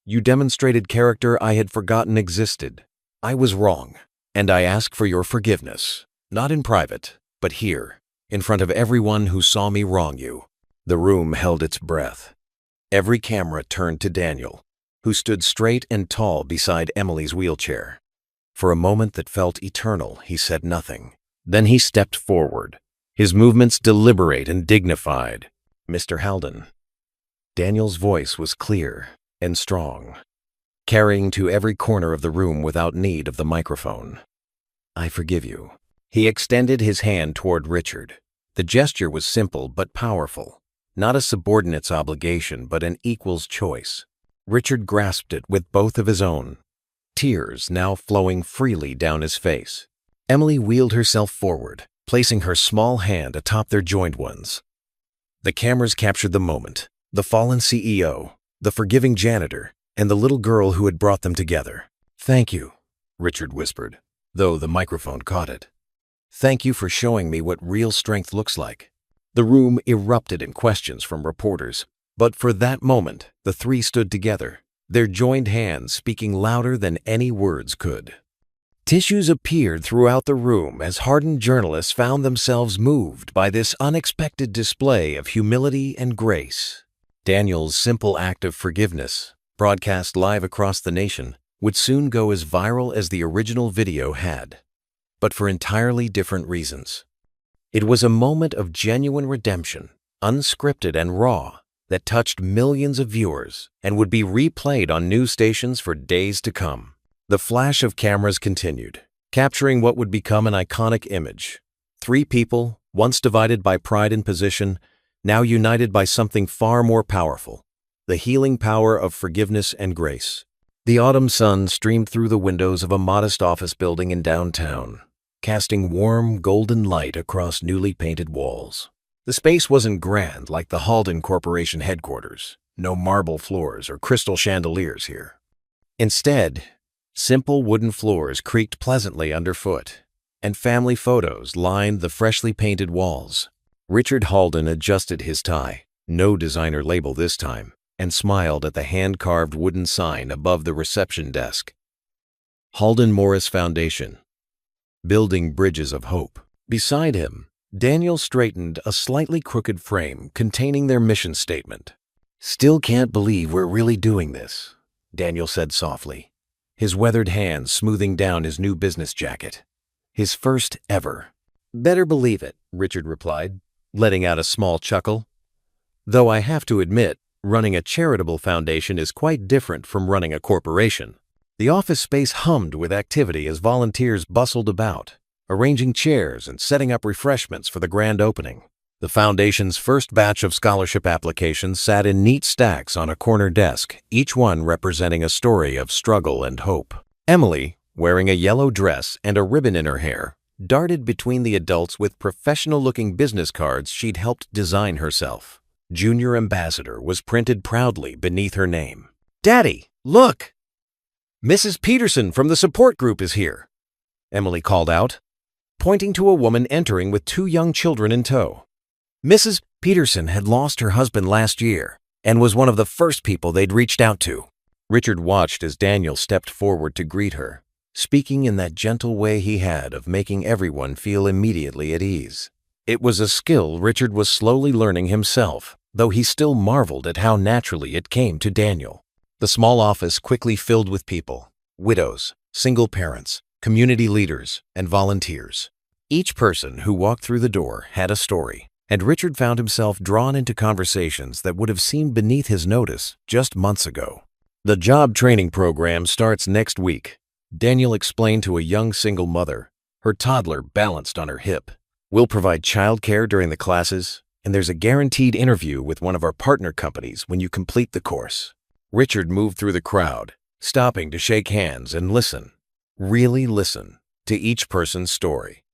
You demonstrated character I had forgotten existed. I was wrong, and I ask for your forgiveness, not in private, but here, in front of everyone who saw me wrong you. The room held its breath. Every camera turned to Daniel, who stood straight and tall beside Emily's wheelchair. For a moment that felt eternal, he said nothing. Then he stepped forward, his movements deliberate and dignified. Mr. Haldon. Daniel's voice was clear and strong, carrying to every corner of the room without need of the microphone. I forgive you. He extended his hand toward Richard. The gesture was simple but powerful. Not a subordinate's obligation, but an equal's choice. Richard grasped it with both of his own, tears now flowing freely down his face. Emily wheeled herself forward, placing her small hand atop their joined ones. The cameras captured the moment, the fallen CEO, the forgiving janitor, and the little girl who had brought them together. Thank you, Richard whispered, though the microphone caught it. Thank you for showing me what real strength looks like. The room erupted in questions from reporters, but for that moment, the three stood together, their joined hands speaking louder than any words could. Tissues appeared throughout the room as hardened journalists found themselves moved by this unexpected display of humility and grace. Daniel's simple act of forgiveness, broadcast live across the nation, would soon go as viral as the original video had, but for entirely different reasons. It was a moment of genuine redemption, unscripted and raw, that touched millions of viewers and would be replayed on news stations for days to come. The flash of cameras continued, capturing what would become an iconic image. Three people, once divided by pride and position, now united by something far more powerful, the healing power of forgiveness and grace. The autumn sun streamed through the windows of a modest office building in downtown, casting warm, golden light across newly painted walls. The space wasn't grand like the Haldon Corporation headquarters. No marble floors or crystal chandeliers here. Instead, simple wooden floors creaked pleasantly underfoot, and family photos lined the freshly painted walls. Richard Haldon adjusted his tie, no designer label this time, and smiled at the hand-carved wooden sign above the reception desk. Haldon Morris Foundation, building bridges of hope. Beside him, Daniel straightened a slightly crooked frame containing their mission statement. Still can't believe we're really doing this, Daniel said softly, his weathered hands smoothing down his new business jacket. His first ever. Better believe it, Richard replied, letting out a small chuckle. Though I have to admit, running a charitable foundation is quite different from running a corporation. The office space hummed with activity as volunteers bustled about, arranging chairs and setting up refreshments for the grand opening. The foundation's first batch of scholarship applications sat in neat stacks on a corner desk, each one representing a story of struggle and hope. Emily, wearing a yellow dress and a ribbon in her hair, darted between the adults with professional-looking business cards she'd helped design herself. Junior Ambassador was printed proudly beneath her name. Daddy, look! Mrs. Peterson from the support group is here, Emily called out, pointing to a woman entering with two young children in tow. Mrs. Peterson had lost her husband last year and was one of the first people they'd reached out to. Richard watched as Daniel stepped forward to greet her, speaking in that gentle way he had of making everyone feel immediately at ease. It was a skill Richard was slowly learning himself, though he still marveled at how naturally it came to Daniel. The small office quickly filled with people, widows, single parents, community leaders, and volunteers. Each person who walked through the door had a story, and Richard found himself drawn into conversations that would have seemed beneath his notice just months ago. The job training program starts next week, Daniel explained to a young single mother, her toddler balanced on her hip. We'll provide childcare during the classes, and there's a guaranteed interview with one of our partner companies when you complete the course. Richard moved through the crowd, stopping to shake hands and listen, really listen, to each person's story.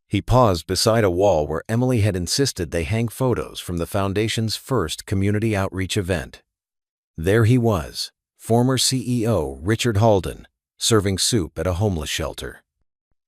He paused beside a wall where Emily had insisted they hang photos from the Foundation's first community outreach event. There he was, former CEO Richard Halden, serving soup at a homeless shelter.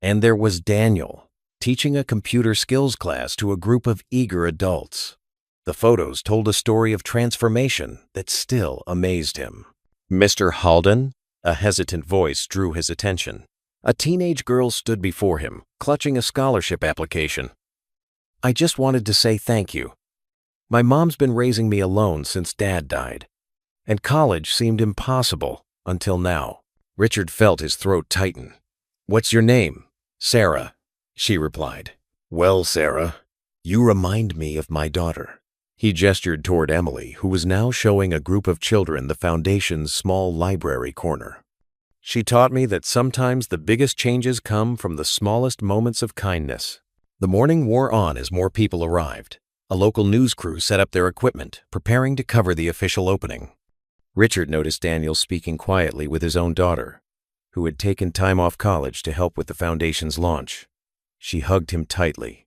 And there was Daniel, teaching a computer skills class to a group of eager adults. The photos told a story of transformation that still amazed him. Mr. Halden? A hesitant voice drew his attention. A teenage girl stood before him, clutching a scholarship application. I just wanted to say thank you. My mom's been raising me alone since Dad died, and college seemed impossible until now. Richard felt his throat tighten. What's your name? Sarah, she replied. Well, Sarah, you remind me of my daughter. He gestured toward Emily, who was now showing a group of children the Foundation's small library corner. She taught me that sometimes the biggest changes come from the smallest moments of kindness. The morning wore on as more people arrived. A local news crew set up their equipment, preparing to cover the official opening. Richard noticed Daniel speaking quietly with his own daughter, who had taken time off college to help with the Foundation's launch. She hugged him tightly,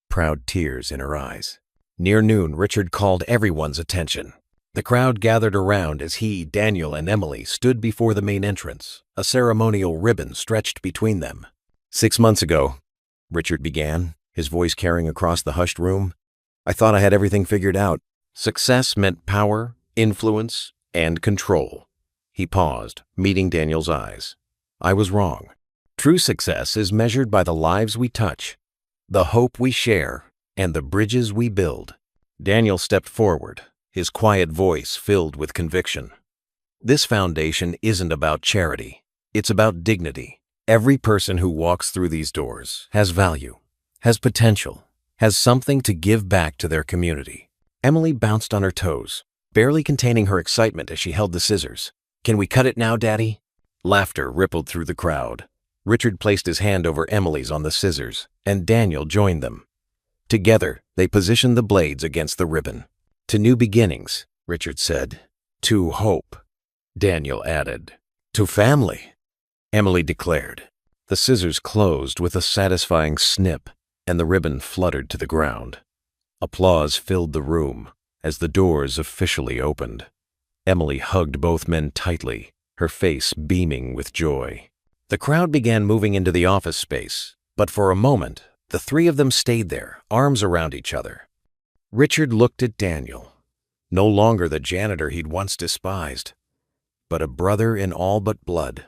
proud tears in her eyes. Near noon, Richard called everyone's attention. The crowd gathered around as he, Daniel, and Emily stood before the main entrance, a ceremonial ribbon stretched between them. 6 months ago, Richard began, his voice carrying across the hushed room, I thought I had everything figured out. Success meant power, influence, and control. He paused, meeting Daniel's eyes. I was wrong. True success is measured by the lives we touch, the hope we share, and the bridges we build. Daniel stepped forward, his quiet voice filled with conviction. This foundation isn't about charity. It's about dignity. Every person who walks through these doors has value, has potential, has something to give back to their community. Emily bounced on her toes, barely containing her excitement as she held the scissors. Can we cut it now, Daddy? Laughter rippled through the crowd. Richard placed his hand over Emily's on the scissors, and Daniel joined them. Together, they positioned the blades against the ribbon. To new beginnings, Richard said. To hope, Daniel added. To family, Emily declared. The scissors closed with a satisfying snip, and the ribbon fluttered to the ground. Applause filled the room as the doors officially opened. Emily hugged both men tightly, her face beaming with joy. The crowd began moving into the office space, but for a moment, the three of them stayed there, arms around each other. Richard looked at Daniel, no longer the janitor he'd once despised, but a brother in all but blood.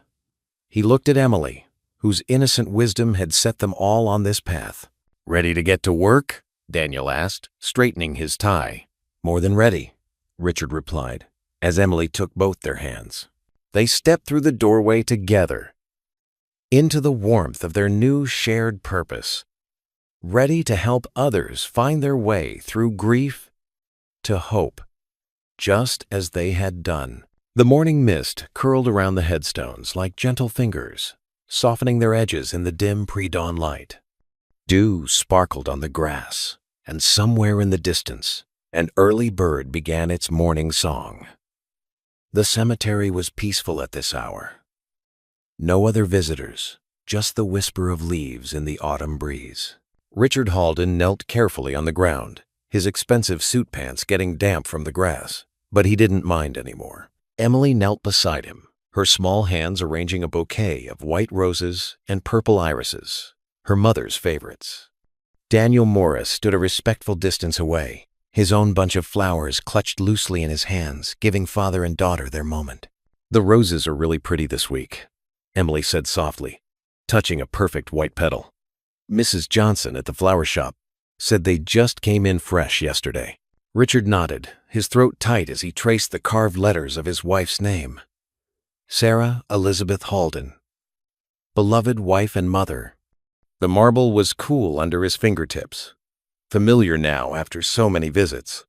He looked at Emily, whose innocent wisdom had set them all on this path. Ready to get to work? Daniel asked, straightening his tie. More than ready, Richard replied, as Emily took both their hands. They stepped through the doorway together, into the warmth of their new shared purpose, ready to help others find their way through grief to hope, just as they had done. The morning mist curled around the headstones like gentle fingers, softening their edges in the dim pre-dawn light. Dew sparkled on the grass, and somewhere in the distance, an early bird began its morning song. The cemetery was peaceful at this hour. No other visitors, just the whisper of leaves in the autumn breeze. Richard Halden knelt carefully on the ground, his expensive suit pants getting damp from the grass, but he didn't mind anymore. Emily knelt beside him, her small hands arranging a bouquet of white roses and purple irises, her mother's favorites. Daniel Morris stood a respectful distance away, his own bunch of flowers clutched loosely in his hands, giving father and daughter their moment. The roses are really pretty this week, Emily said softly, touching a perfect white petal. Mrs. Johnson at the flower shop said they just came in fresh yesterday. Richard nodded, his throat tight as he traced the carved letters of his wife's name. Sarah Elizabeth Halden, beloved wife and mother. The marble was cool under his fingertips, familiar now after so many visits.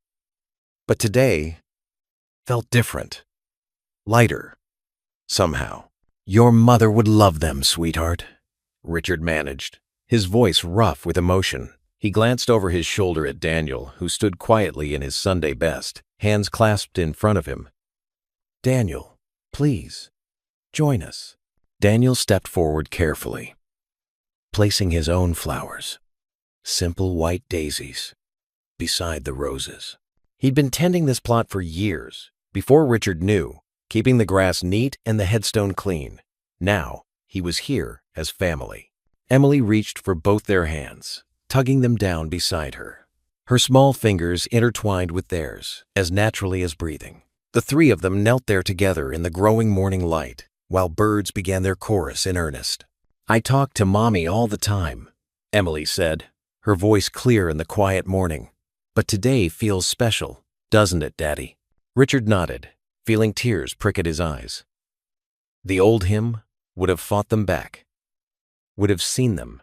But today felt different, lighter, somehow. Your mother would love them, sweetheart. Richard managed, his voice rough with emotion. He glanced over his shoulder at Daniel, who stood quietly in his Sunday best, hands clasped in front of him. Daniel, please, join us. Daniel stepped forward carefully, placing his own flowers, simple white daisies, beside the roses. He'd been tending this plot for years, before Richard knew, keeping the grass neat and the headstone clean. Now, he was here as family. Emily reached for both their hands, tugging them down beside her. Her small fingers intertwined with theirs, as naturally as breathing. The three of them knelt there together in the growing morning light, while birds began their chorus in earnest. I talk to Mommy all the time, Emily said, her voice clear in the quiet morning. But today feels special, doesn't it, Daddy? Richard nodded, feeling tears prick at his eyes. The old him would have fought them back, would have seen them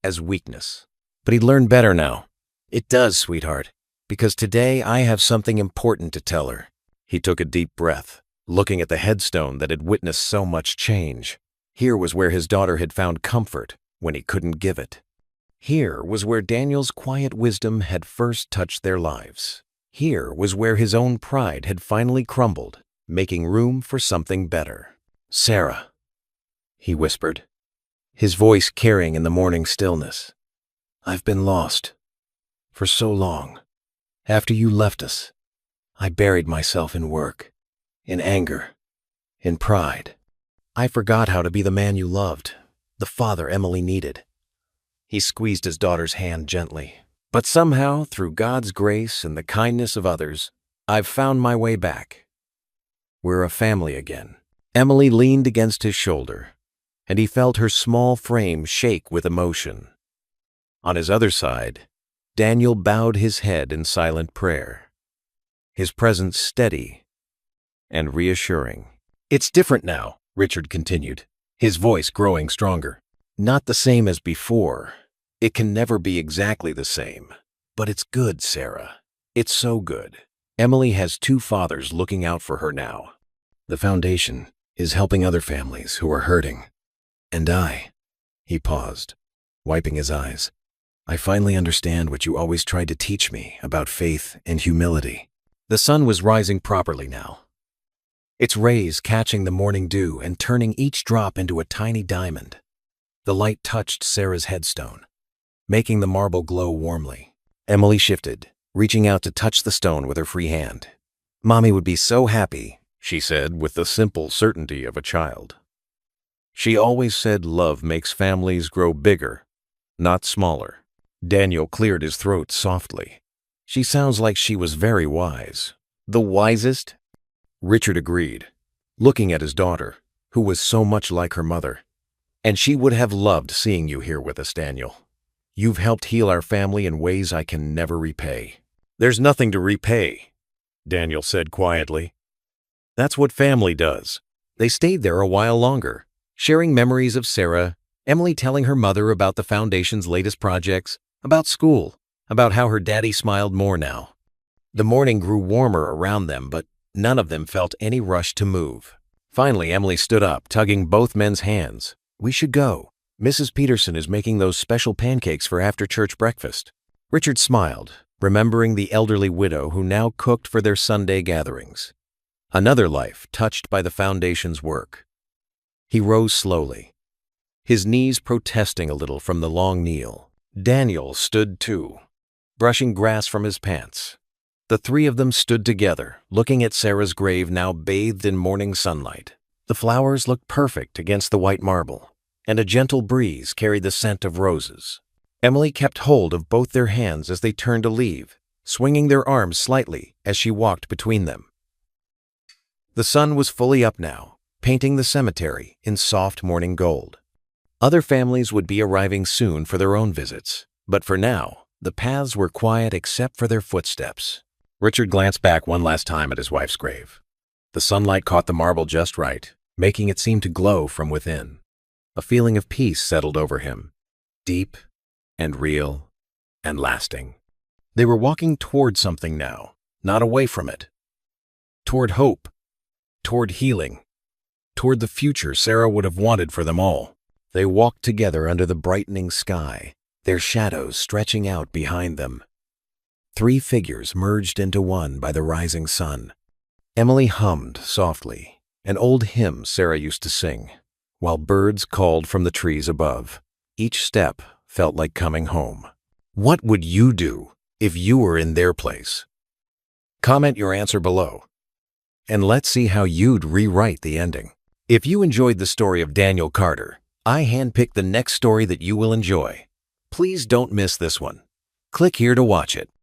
as weakness. But he'd learned better now. It does, sweetheart, because today I have something important to tell her. He took a deep breath, looking at the headstone that had witnessed so much change. Here was where his daughter had found comfort when he couldn't give it. Here was where Daniel's quiet wisdom had first touched their lives. Here was where his own pride had finally crumbled, making room for something better. Sarah, he whispered, his voice carrying in the morning stillness. I've been lost for so long. After you left us, I buried myself in work, in anger, in pride. I forgot how to be the man you loved, the father Emily needed. He squeezed his daughter's hand gently. But somehow, through God's grace and the kindness of others, I've found my way back. We're a family again. Emily leaned against his shoulder, and he felt her small frame shake with emotion. On his other side, Daniel bowed his head in silent prayer, his presence steady and reassuring. It's different now, Richard continued, his voice growing stronger. Not the same as before. It can never be exactly the same. But it's good, Sarah. It's so good. Emily has two fathers looking out for her now. The foundation is helping other families who are hurting. And he paused, wiping his eyes. I finally understand what you always tried to teach me about faith and humility. The sun was rising properly now, its rays catching the morning dew and turning each drop into a tiny diamond. The light touched Sarah's headstone, making the marble glow warmly. Emily shifted, reaching out to touch the stone with her free hand. Mommy would be so happy, she said with the simple certainty of a child. She always said love makes families grow bigger, not smaller. Daniel cleared his throat softly. She sounds like she was very wise. The wisest? Richard agreed, looking at his daughter, who was so much like her mother. And she would have loved seeing you here with us, Daniel. You've helped heal our family in ways I can never repay. There's nothing to repay, Daniel said quietly. That's what family does. They stayed there a while longer, sharing memories of Sarah, Emily telling her mother about the foundation's latest projects, about school, about how her daddy smiled more now. The morning grew warmer around them, but none of them felt any rush to move. Finally, Emily stood up, tugging both men's hands. We should go. Mrs. Peterson is making those special pancakes for after-church breakfast. Richard smiled, remembering the elderly widow who now cooked for their Sunday gatherings. Another life touched by the foundation's work. He rose slowly, his knees protesting a little from the long kneel. Daniel stood too, brushing grass from his pants. The three of them stood together, looking at Sarah's grave now bathed in morning sunlight. The flowers looked perfect against the white marble, and a gentle breeze carried the scent of roses. Emily kept hold of both their hands as they turned to leave, swinging their arms slightly as she walked between them. The sun was fully up now, painting the cemetery in soft morning gold. Other families would be arriving soon for their own visits, but for now, the paths were quiet except for their footsteps. Richard glanced back one last time at his wife's grave. The sunlight caught the marble just right, making it seem to glow from within. A feeling of peace settled over him, deep and real and lasting. They were walking toward something now, not away from it. Toward hope, toward healing, toward the future Sarah would have wanted for them all. They walked together under the brightening sky, their shadows stretching out behind them. 3 figures merged into one by the rising sun. Emily hummed softly, an old hymn Sarah used to sing, while birds called from the trees above. Each step felt like coming home. What would you do if you were in their place? Comment your answer below, and let's see how you'd rewrite the ending. If you enjoyed the story of Daniel Carter, I handpicked the next story that you will enjoy. Please don't miss this one. Click here to watch it.